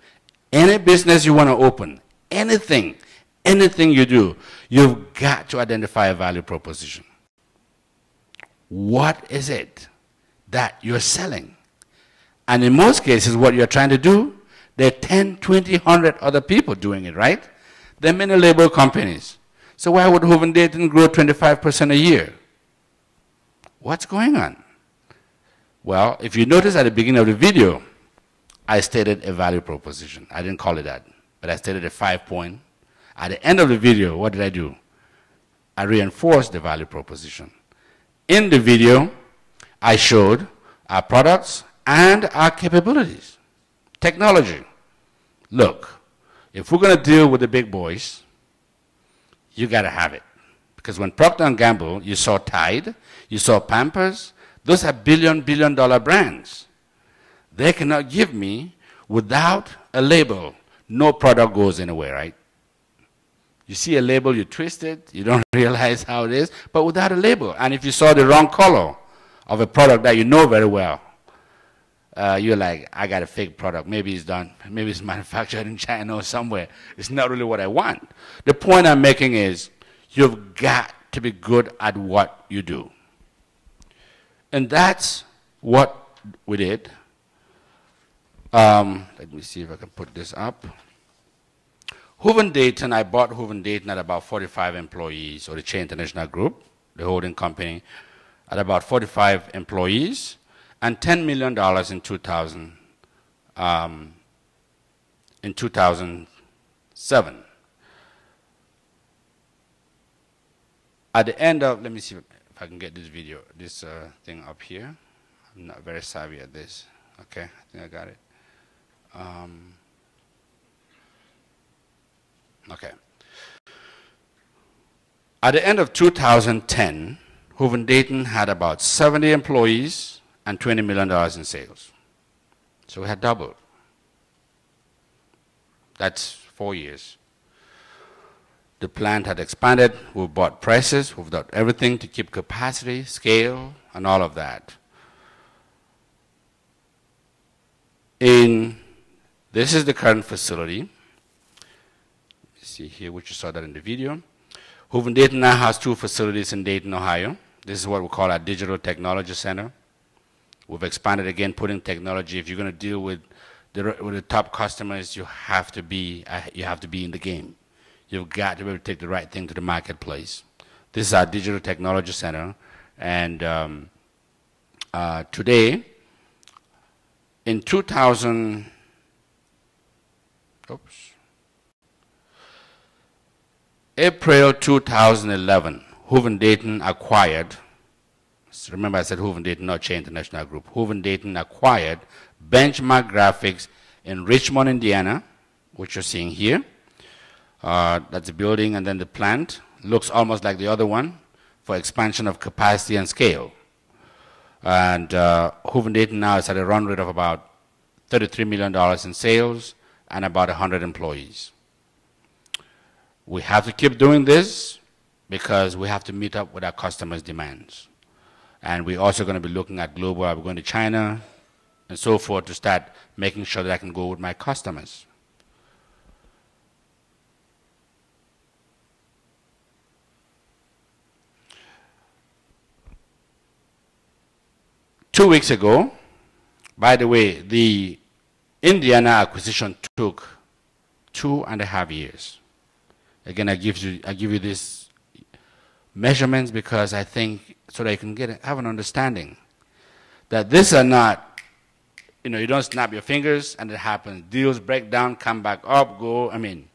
Any business you want to open, anything you do, you've got to identify a value proposition. What is it that you're selling? And in most cases, what you're trying to do, there are 10, 20, 100 other people doing it, right? There are many label companies. So why would Hooven Dayton grow 25% a year? What's going on? Well, if you notice at the beginning of the video, I stated a value proposition. I didn't call it that, but I stated a 5-point. At the end of the video, what did I do? I reinforced the value proposition. In the video, I showed our products and our capabilities. Technology. Look, if we're going to deal with the big boys, you got to have it. Because when Procter & Gamble, you saw Tide, you saw Pampers, Those are billion-dollar brands. They cannot give me without a label. No product goes anywhere, right? You see a label, you twist it, you don't realize how it is, but without a label. And if you saw the wrong color of a product that you know very well, you're like, I got a fake product. Maybe it's done, maybe it's manufactured in China or somewhere. It's not really what I want. The point I'm making is you've got to be good at what you do. And that's what we did. Let me see if I can put this up. Hooven Dayton, I bought Hooven Dayton at about 45 employees, or the Chain International Group, the holding company, at about 45 employees, and $10 million in 2007. At the end of, let me see if I can get this video, this thing up here. I'm not very savvy at this. Okay, I think I got it. Okay. At the end of 2010, Hooven Dayton had about 70 employees and $20 million in sales. So we had doubled. That's 4 years. The plant had expanded. We've bought presses. We've done everything to keep capacity, scale, and all of that. This is the current facility. See here, which you saw that in the video. Hooven Dayton now has 2 facilities in Dayton, Ohio. This is what we call our Digital Technology Center. We've expanded again, putting technology. If you're going to deal with the top customers, you have to be in the game. You've got to be able to take the right thing to the marketplace. This is our Digital Technology Center, and today, in 2000. April 2011, Hooven Dayton acquired, remember I said Hooven Dayton, not Chain International Group. Hooven Dayton acquired Benchmark Graphics in Richmond, Indiana, which you're seeing here. That's the building, and then the plant. Looks almost like the other one for expansion of capacity and scale. And Hooven Dayton now is at a run rate of about $33 million in sales and about 100 employees. We have to keep doing this because we have to meet up with our customers' demands. And we're also going to be looking at global. We're going to China and so forth to start making sure that I can go with my customers. Two weeks ago, by the way, the Indiana acquisition took 2.5 years. Again, I give you these measurements because I think so that you can have an understanding that these are not, you don't snap your fingers and it happens. Deals break down, come back up, go. I mean,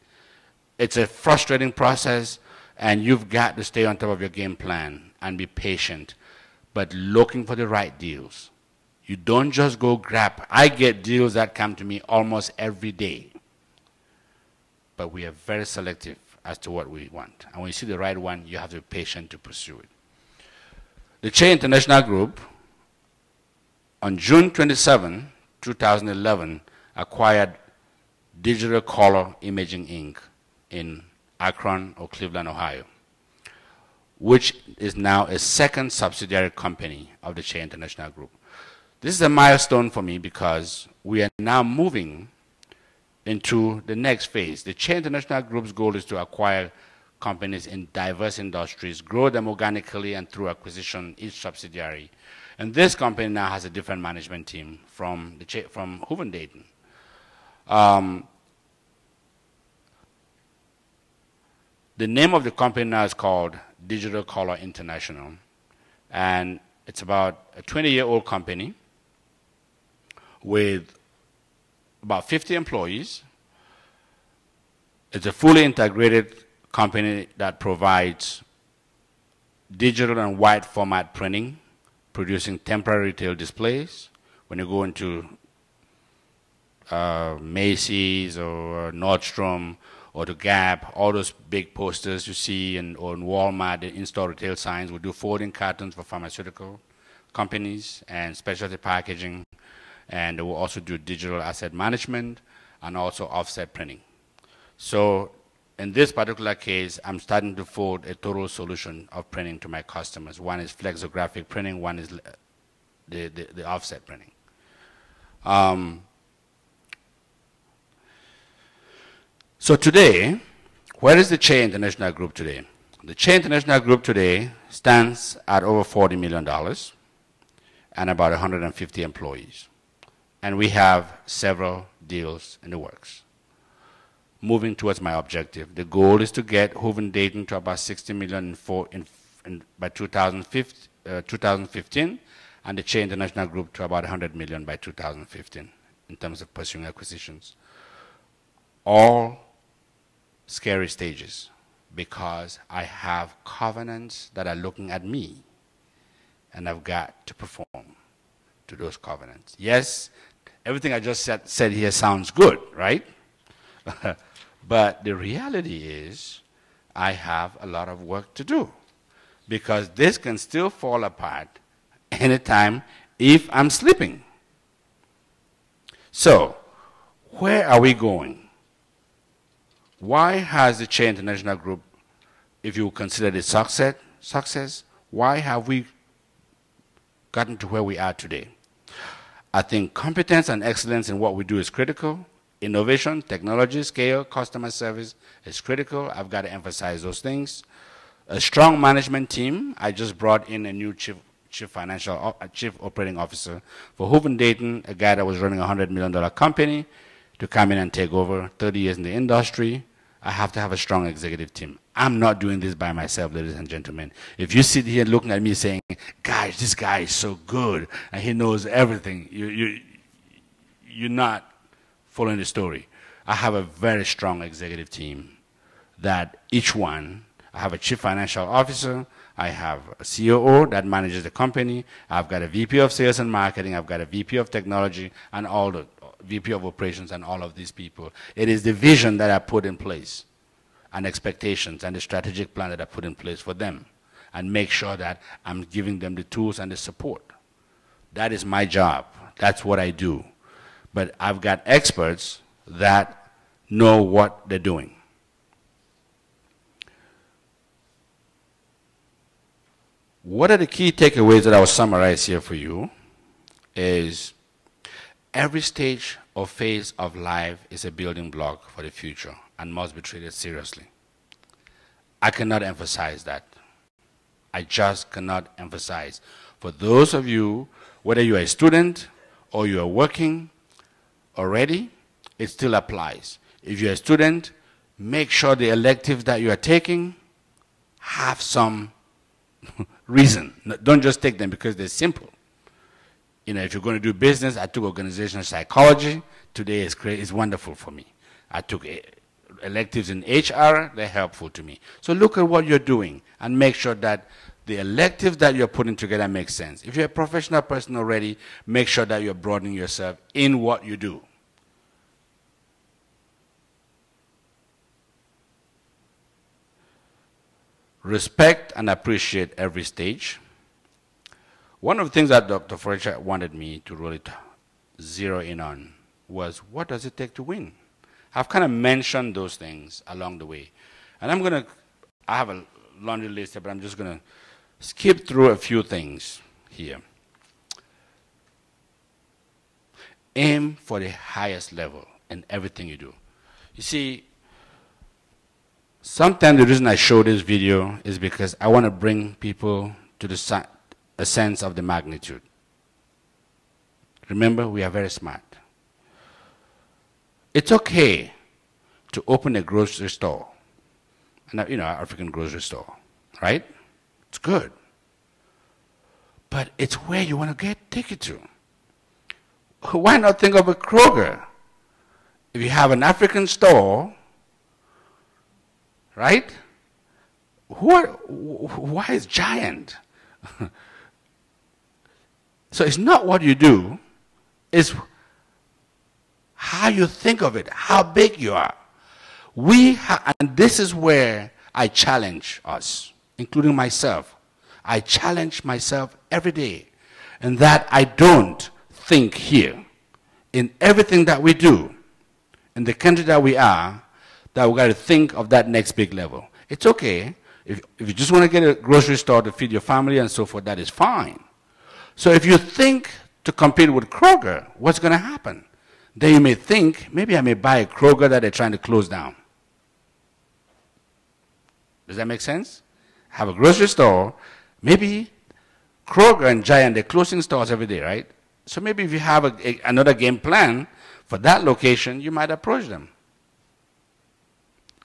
it's a frustrating process, and you've got to stay on top of your game plan and be patient, but looking for the right deals. You don't just go grab. I get deals that come to me almost every day, but we are very selective as to what we want. And when you see the right one, you have to be patient to pursue it. The Chain International Group, on June 27, 2011, acquired Digital Color Imaging Inc. in Akron or Cleveland, Ohio, which is now a second subsidiary company of the Chain International Group. This is a milestone for me because we are now moving into the next phase. The Chain International Group's goal is to acquire companies in diverse industries, grow them organically and through acquisition, each subsidiary. And this company now has a different management team from Hooven Dayton. The name of the company now is called Digital Color International, and it's about a 20-year-old company with about 50 employees. It's a fully integrated company that provides digital and wide format printing, producing temporary retail displays. When you go into Macy's or Nordstrom or the Gap, all those big posters you see, or in Walmart, the in-store retail signs, we do folding cartons for pharmaceutical companies and specialty packaging, and we'll also do digital asset management and also offset printing. So in this particular case, I'm starting to fold a total solution of printing to my customers. One is flexographic printing, one is the offset printing. So today, where is the Che International Group today? The Che International Group today stands at over $40 million and about 150 employees. And we have several deals in the works. Moving towards my objective, the goal is to get Hooven Dayton to about $60 million by 2015, and the Che International Group to about $100 million by 2015 in terms of pursuing acquisitions. All scary stages, because I have covenants that are looking at me, and I've got to perform to those covenants. Yes, everything I just said here sounds good, right? But the reality is I have a lot of work to do, because this can still fall apart anytime if I'm sleeping. So, where are we going? Why has the Che International Group, if you consider it success, why have we gotten to where we are today? I think competence and excellence in what we do is critical. Innovation, technology, scale, customer service is critical. I've got to emphasize those things. A strong management team. I just brought in a new chief operating officer for Hooven Dayton, a guy that was running a $100 million company, to come in and take over. 30 years in the industry. I have to have a strong executive team. I'm not doing this by myself, ladies and gentlemen. If you sit here looking at me saying, guys, this guy is so good and he knows everything, you're not following the story. I have a very strong executive team that each one, I have a chief financial officer, I have a COO that manages the company, I've got a VP of sales and marketing, I've got a VP of technology, and all the VP of operations, and all of these people. It is the vision that I put in place, and expectations, and the strategic plan that I put in place for them, and make sure that I'm giving them the tools and the support. That is my job. That's what I do. But I've got experts that know what they're doing. What are the key takeaways that I will summarize here for you is every stage or phase of life is a building block for the future and must be treated seriously. I cannot emphasize that. I just cannot emphasize. For those of you, whether you're a student or you are working already, it still applies. If you're a student, make sure the electives that you are taking have some reason. Don't just take them because they're simple. You know, if you're going to do business, I took organizational psychology. Today is wonderful for me. I took electives in HR. They're helpful to me. So look at what you're doing and make sure that the electives that you're putting together make sense. If you're a professional person already, make sure that you're broadening yourself in what you do. Respect and appreciate every stage. One of the things that Dr. Fletcher wanted me to really zero in on was, what does it take to win? I've kind of mentioned those things along the way. And I have a laundry list here, but I'm just going to skip through a few things here. Aim for the highest level in everything you do. You see, sometimes the reason I show this video is because I want to bring people to a sense of the magnitude. Remember, we are very smart. It's okay to open a grocery store, an African grocery store, right? It's good. But it's where you want to take it to. Why not think of a Kroger? If you have an African store, right? Why is giant? So it's not what you do, it's how you think of it, how big you are. And this is where I challenge us, including myself. I challenge myself every day. and that I don't think here. In everything that we do, in the country that we are, that we got to think of that next big level. It's okay. If you just want to get a grocery store to feed your family and so forth, that is fine. So if you think to compete with Kroger, what's going to happen? Then you may think, maybe I may buy a Kroger that they're trying to close down. Does that make sense? Have a grocery store, maybe Kroger and Giant, they're closing stores every day, right? So maybe if you have another game plan for that location, you might approach them.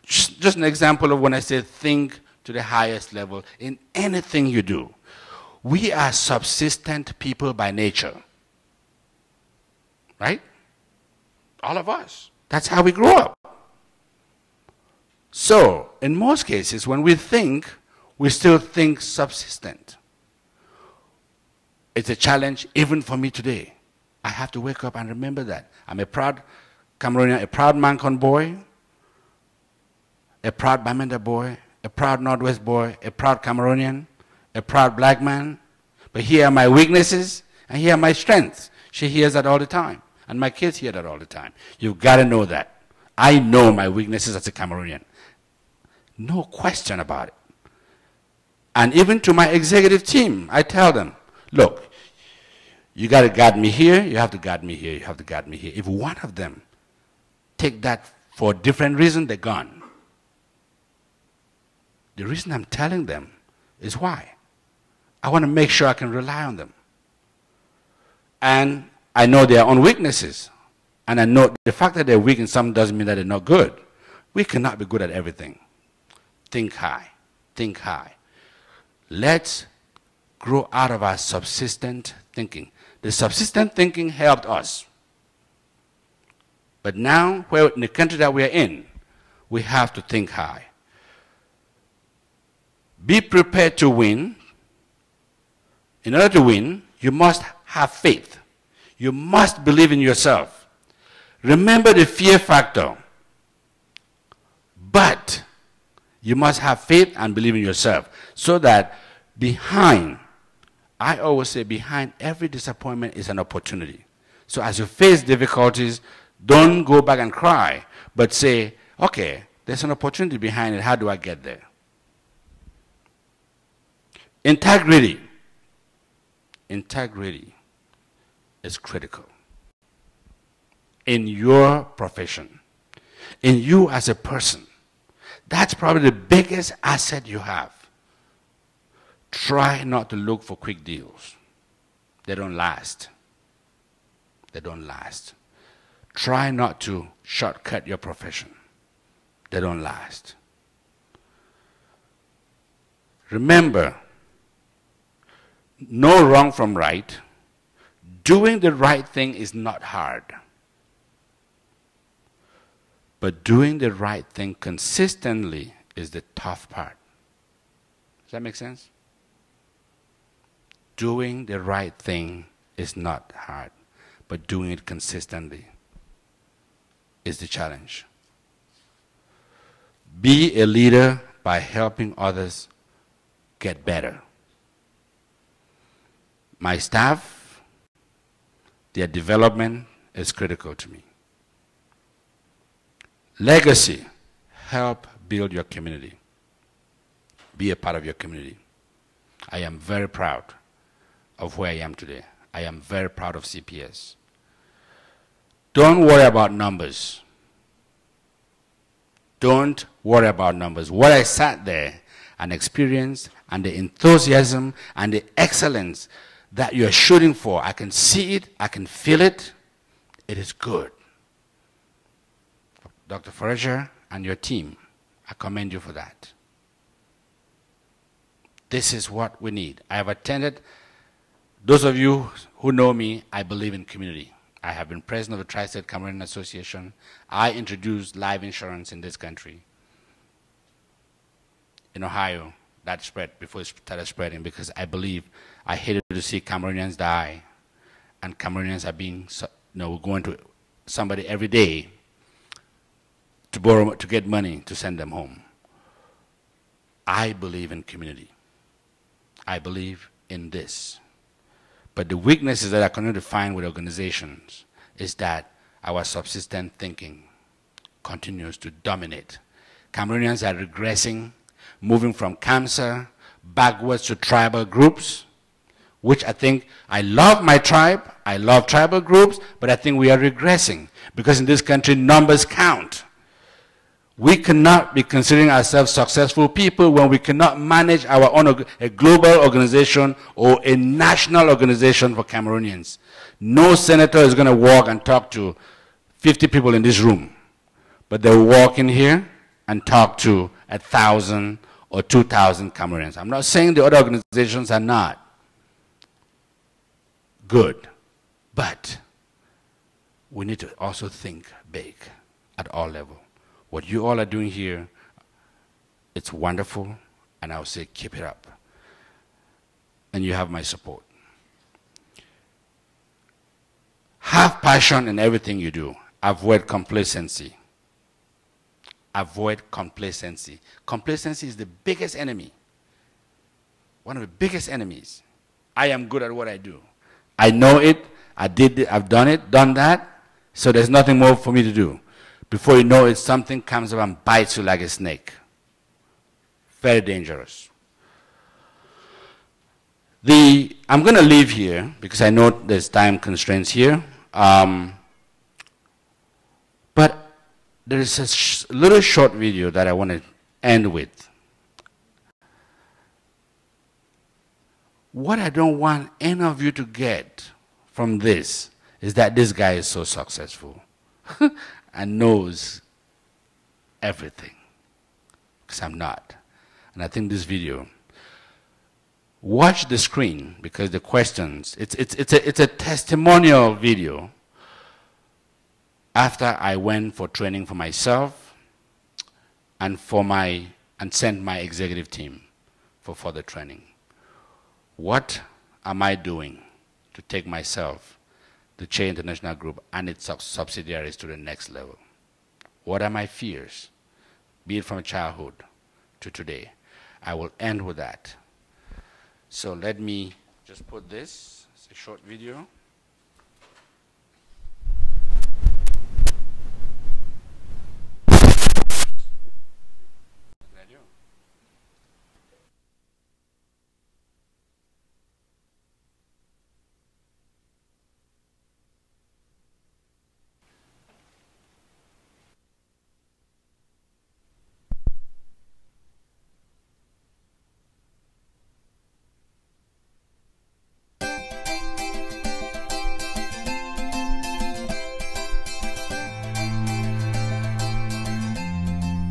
Just an example of when I say think to the highest level in anything you do. We are subsistent people by nature. Right? All of us. That's how we grow up. So, in most cases, when we think, we still think subsistent. It's a challenge even for me today. I have to wake up and remember that. I'm a proud Cameroonian, a proud Mancon boy, a proud Bamenda boy, a proud Northwest boy, a proud Cameroonian, a proud black man. But here are my weaknesses and here are my strengths. She hears that all the time. And my kids hear that all the time. You've got to know that. I know my weaknesses as a Cameroonian. No question about it. And even to my executive team, I tell them, look, you got to guard me here, you have to guard me here, you have to guard me here. If one of them take that for a different reason, they're gone. The reason I'm telling them is why. I want to make sure I can rely on them. And I know their own weaknesses. And I know the fact that they're weak in something doesn't mean that they're not good. We cannot be good at everything. Think high. Think high. Let's grow out of our subsistent thinking. The subsistent thinking helped us. But now, in the country that we are in, we have to think high. Be prepared to win. In order to win, you must have faith. You must believe in yourself. Remember the fear factor. But you must have faith and believe in yourself so that behind, I always say behind every disappointment is an opportunity. So as you face difficulties, don't go back and cry, but say, okay, there's an opportunity behind it. How do I get there? Integrity. Integrity is critical in your profession, in you as a person. That's probably the biggest asset you have. Try not to look for quick deals. They don't last. They don't last. Try not to shortcut your profession. They don't last. Remember, know wrong from right. Doing the right thing is not hard. But doing the right thing consistently is the tough part. Does that make sense? Doing the right thing is not hard, but doing it consistently is the challenge. Be a leader by helping others get better. My staff, their development is critical to me. Legacy, help build your community. Be a part of your community. I am very proud of where I am today. I am very proud of CPS. Don't worry about numbers. Don't worry about numbers. What I sat there and experienced and the enthusiasm and the excellence that you're shooting for, I can see it, I can feel it. It is good. Dr. Frazier and your team, I commend you for that. This is what we need. I have attended, those of you who know me, I believe in community. I have been president of the Tri-State Cameroon Association. I introduced life insurance in this country. In Ohio, that spread before it started spreading because I believe I hated to see Cameroonians die. And Cameroonians are being, we're going to somebody every day to borrow, to get money to send them home. I believe in community. I believe in this. But the weaknesses that I continue to find with organizations is that our subsistent thinking continues to dominate. Cameroonians are regressing, moving from cancer backwards to tribal groups, which I think, I love my tribe, I love tribal groups, but I think we are regressing because in this country numbers count. We cannot be considering ourselves successful people when we cannot manage our own a global organization or a national organization for Cameroonians. No senator is going to walk and talk to 50 people in this room, but they'll walk in here and talk to 1,000 or 2,000 Cameroonians. I'm not saying the other organizations are not good, but we need to also think big at all levels. What you all are doing here, it's wonderful, and I would say keep it up. And you have my support. Have passion in everything you do. Avoid complacency. Avoid complacency. Complacency is the biggest enemy. One of the biggest enemies. I am good at what I do. I know it, I did it, I've done it, done that, so there's nothing more for me to do. Before you know it, something comes up and bites you like a snake. Very dangerous. I'm going to leave here because I know there's time constraints here. But there is a little short video that I want to end with. What I don't want any of you to get from this is that this guy is so successful and knows everything, because I'm not. And I think this video, watch the screen, because the questions, it's a testimonial video after I went for training for myself and sent my executive team for further training. What am I doing to take myself, the Che International Group and its subsidiaries to the next level? What are my fears, be it from childhood to today? I will end with that. So let me just put this, it's a short video.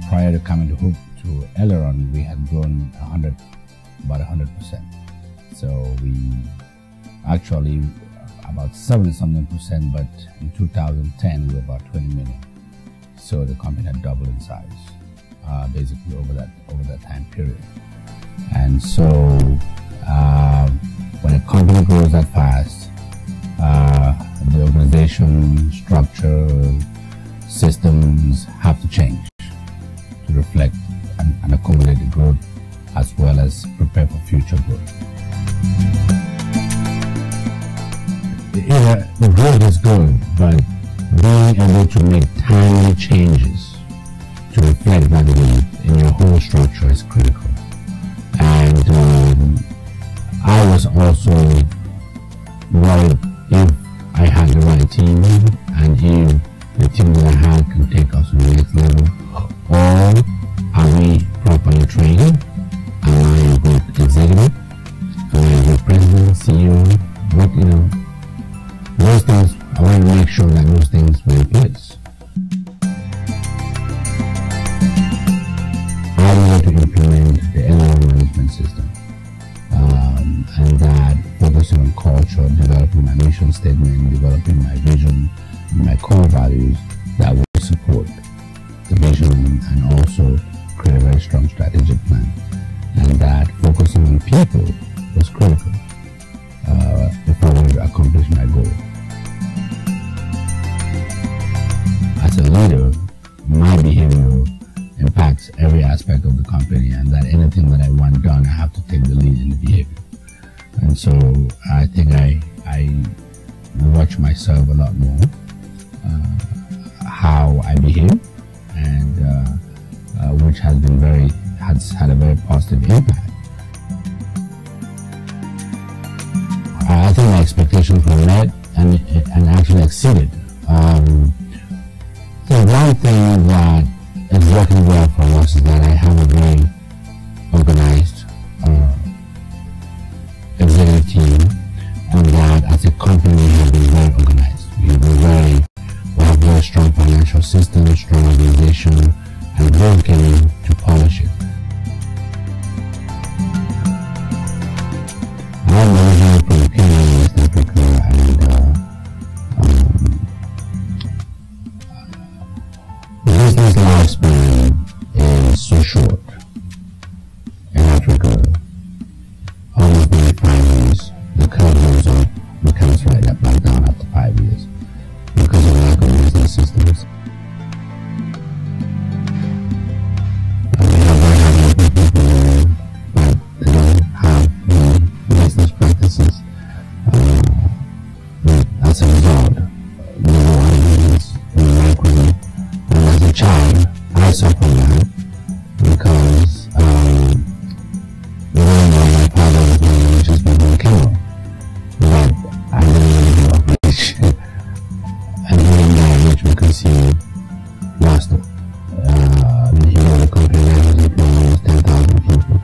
Prior to coming to Aileron, we had grown about 100%. So we actually about 70-something%, but in 2010 we were about 20 million. So the company had doubled in size, basically over that time period. And so when a company grows that fast, the organization structure, systems have to change to reflect and accommodate the growth as well as prepare for future growth. Yeah, the growth is good, but being able to make timely changes to reflect that in your whole structure is critical. And I was also worried if I had the right team and if the team that I had can take us to the next level, or are we properly trained? Am I a good executive? Am I a good president, CEO? Those things, I want to make sure that those things were in place. I wanted to implement the Aileron management system, and that focusing on culture, developing my mission statement, developing my vision, and my core values that will support the vision and also create a very strong strategic plan. And that focusing on people was critical if I wanted to accomplish my goal. As a leader, my behavior impacts every aspect of the company, and that anything that I want done, I have to take the lead in the behavior. And so I think I I watch myself a lot more, how I behave, and which has had a very positive impact. I think my expectations were met and actually exceeded. So one thing that is working well for us is that I have a very organized executive team, and that as a company we have been very organized. We have very strong financial system, strong organization, and we're working to polish it. I'm originally from Cameroon, West Africa, and business lifespan is so short in Africa, almost maybe 5 years. The curve goes up, becomes right up, back down after 5 years because of lack of business systems. We have very hardworking people there, but they don't have business practices. As a result, no ideas, no equity. And as a child, I suffered that because even though my father was one of the richest people in Cameroon, but I didn't really get off rich. And he didn't get rich because he lost it. He wrote a company that was employing almost 10,000 people.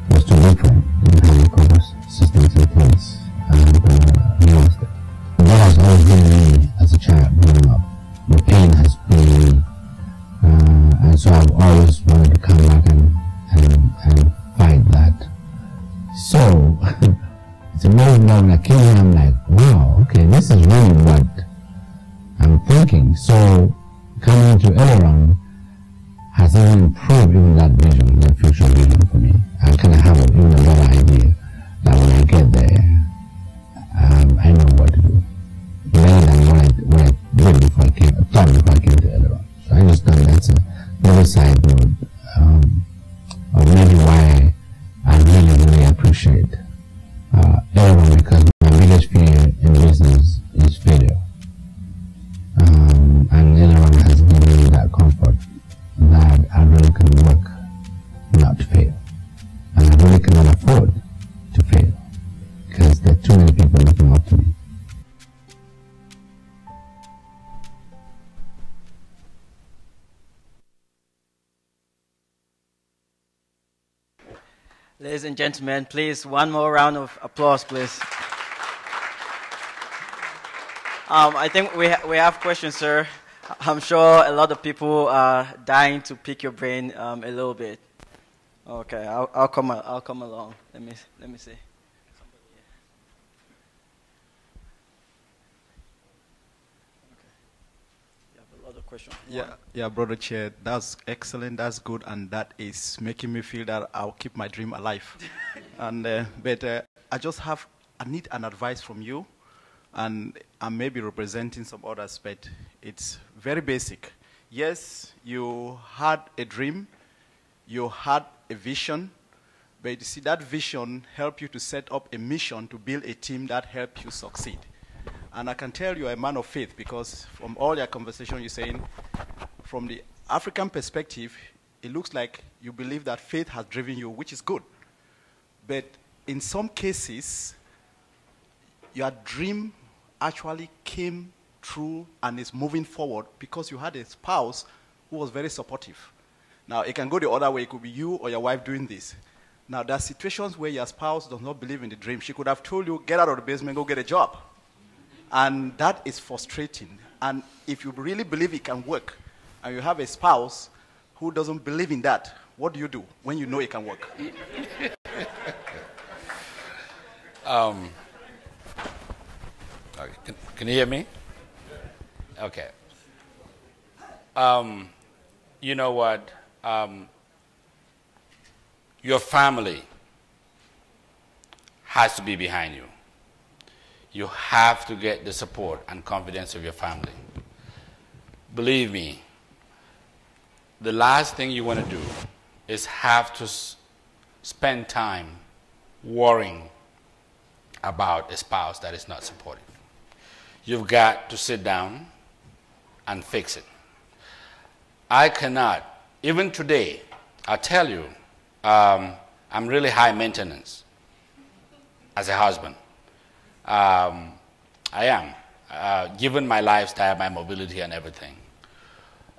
It was too big for him. He didn't have the proper systems in place, and he lost it. That has always been me as a child growing up. The pain has been me. And so I've always wanted to come back and fight that. So, it's amazing now when I came here, I'm like, wow, okay, this is really what I'm thinking. So, coming to Aileron has even improved even that vision, that future vision for me. I kind of have even a better idea that when I get there, I know what to do. Better than what I did before I came to Aileron. So I just thought that's another side note of maybe why I really appreciate Aileron, because my biggest fear in business is failure. And Aileron has given me that comfort that I really can work not to fail. And I really cannot afford to fail because there are too many people looking up to me. Ladies and gentlemen, please, one more round of applause, please. I think we have questions, sir. I'm sure a lot of people are dying to pick your brain a little bit. Okay, I'll come along. Let me see. Question. Yeah, Brother Chair, that's excellent, that's good, and that is making me feel that I'll keep my dream alive. And but I need an advice from you, and I may be representing some others, but it's very basic. Yes, you had a dream, you had a vision, but you see that vision helped you to set up a mission to build a team that helped you succeed. And I can tell you are a man of faith, because from all your conversation you're saying, from the African perspective, it looks like you believe that faith has driven you, which is good. But in some cases, your dream actually came true and is moving forward because you had a spouse who was very supportive. Now, it can go the other way. It could be you or your wife doing this. Now, there are situations where your spouse does not believe in the dream. She could have told you, get out of the basement, go get a job. And that is frustrating. And if you really believe it can work, and you have a spouse who doesn't believe in that, what do you do when you know it can work? Can you hear me? Okay. You know what? Your family has to be behind you. You have to get the support and confidence of your family. Believe me, the last thing you want to do is have to spend time worrying about a spouse that is not supportive. You've got to sit down and fix it. I cannot, even today, I'll tell you, I'm really high maintenance as a husband. I am, given my lifestyle, my mobility and everything.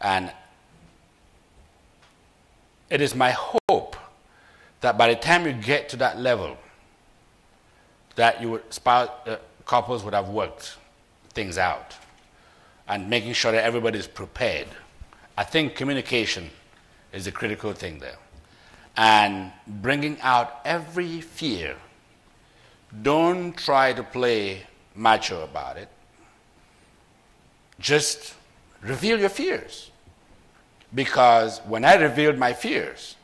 And it is my hope that by the time you get to that level, that you would, couples would have worked things out and making sure that everybody is prepared. I think communication is a critical thing there. And bringing out every fear. Don't try to play macho about it. Just reveal your fears. Because when I revealed my fears,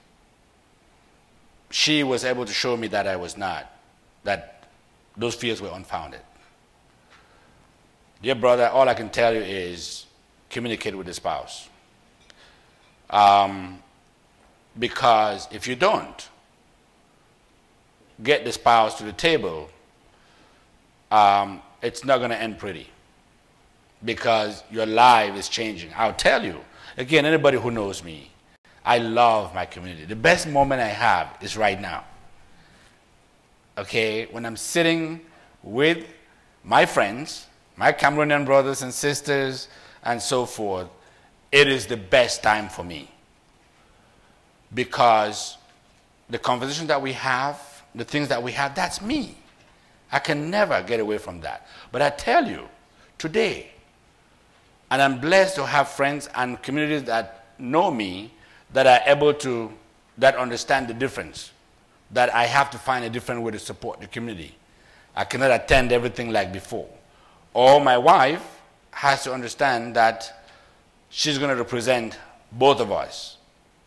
she was able to show me that I was not, that those fears were unfounded. Dear brother, all I can tell you is communicate with the spouse. Because if you don't get the spouse to the table, it's not going to end pretty. Because your life is changing. I'll tell you, again, anybody who knows me, I love my community. The best moment I have is right now. Okay, when I'm sitting with my friends, my Cameroonian brothers and sisters, and so forth, it is the best time for me. Because the conversation that we have, the things that we have, that's me. I can never get away from that. But I tell you, today, and I'm blessed to have friends and communities that know me, that are able to, that understand the difference, that I have to find a different way to support the community. I cannot attend everything like before. Or my wife has to understand that she's going to represent both of us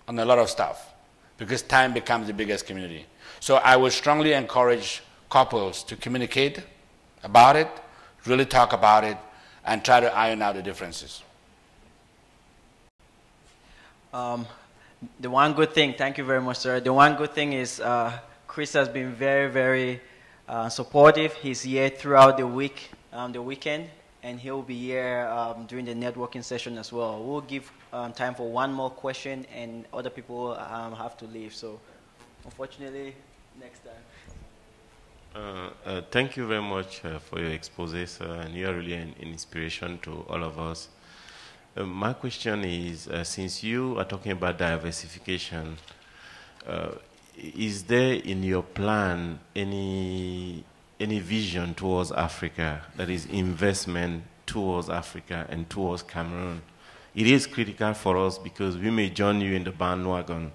on a lot of stuff, because time becomes the biggest community. So I would strongly encourage couples to communicate about it, really talk about it, and try to iron out the differences. The one good thing, thank you very much, sir. The one good thing is Chris has been very, very supportive. He's here throughout the week, the weekend, and he'll be here during the networking session as well. We'll give time for one more question, and other people have to leave. So, unfortunately, next time. Thank you very much for your expose, sir, and you are really an inspiration to all of us. My question is, since you are talking about diversification, is there in your plan any vision towards Africa, that is investment towards Africa and towards Cameroon? It is critical for us because we may join you in the bandwagon.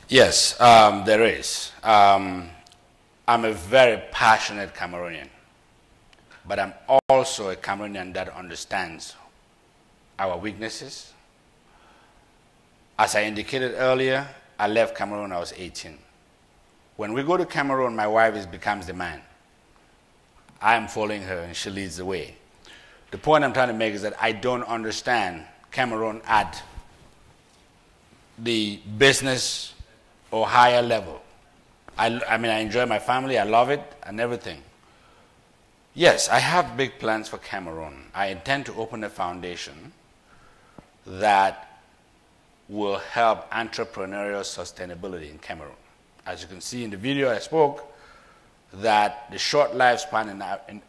Yes, there is. I'm a very passionate Cameroonian, but I'm also a Cameroonian that understands our weaknesses. As I indicated earlier, I left Cameroon when I was 18. When we go to Cameroon, my wife becomes the man. I am following her and she leads the way. The point I'm trying to make is that I don't understand Cameroon at the business or higher level. I mean, I enjoy my family, I love it, and everything. Yes, I have big plans for Cameroon. I intend to open a foundation that will help entrepreneurial sustainability in Cameroon. As you can see in the video I spoke, that the short lifespan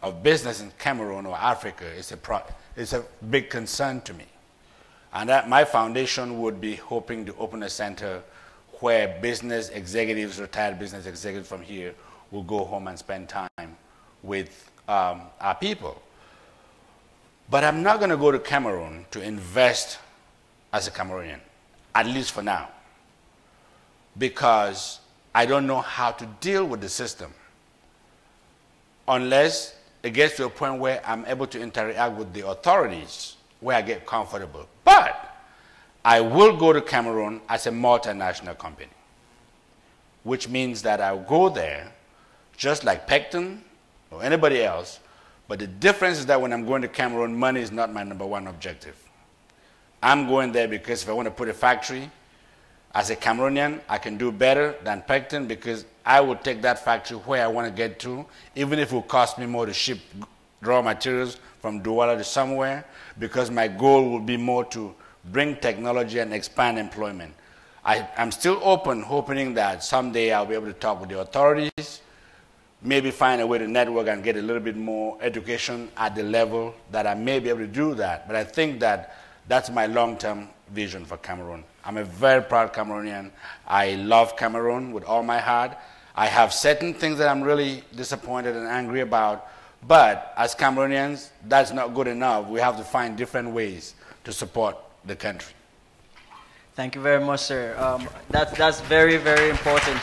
of business in Cameroon or Africa is a big concern to me. And that my foundation would be hoping to open a center where business executives, retired business executives from here, will go home and spend time with our people. But I'm not going to go to Cameroon to invest as a Cameroonian, at least for now, because I don't know how to deal with the system unless it gets to a point where I'm able to interact with the authorities where I get comfortable. But I will go to Cameroon as a multinational company, which means that I'll go there just like Pecton or anybody else, but the difference is that when I'm going to Cameroon, money is not my #1 objective. I'm going there because if I want to put a factory, As a Cameroonian, I can do better than Pectin because I would take that factory where I want to get to, even if it will cost me more to ship raw materials from Douala to somewhere, because my goal will be more to bring technology and expand employment. I'm still open, hoping that someday I'll be able to talk with the authorities, maybe find a way to network and get a little bit more education at the level that I may be able to do that. But I think that that's my long-term vision for Cameroon. I'm a very proud Cameroonian. I love Cameroon with all my heart. I have certain things that I'm really disappointed and angry about, but as Cameroonians, that's not good enough. We have to find different ways to support the country. Thank you very much, sir. That's very, very important.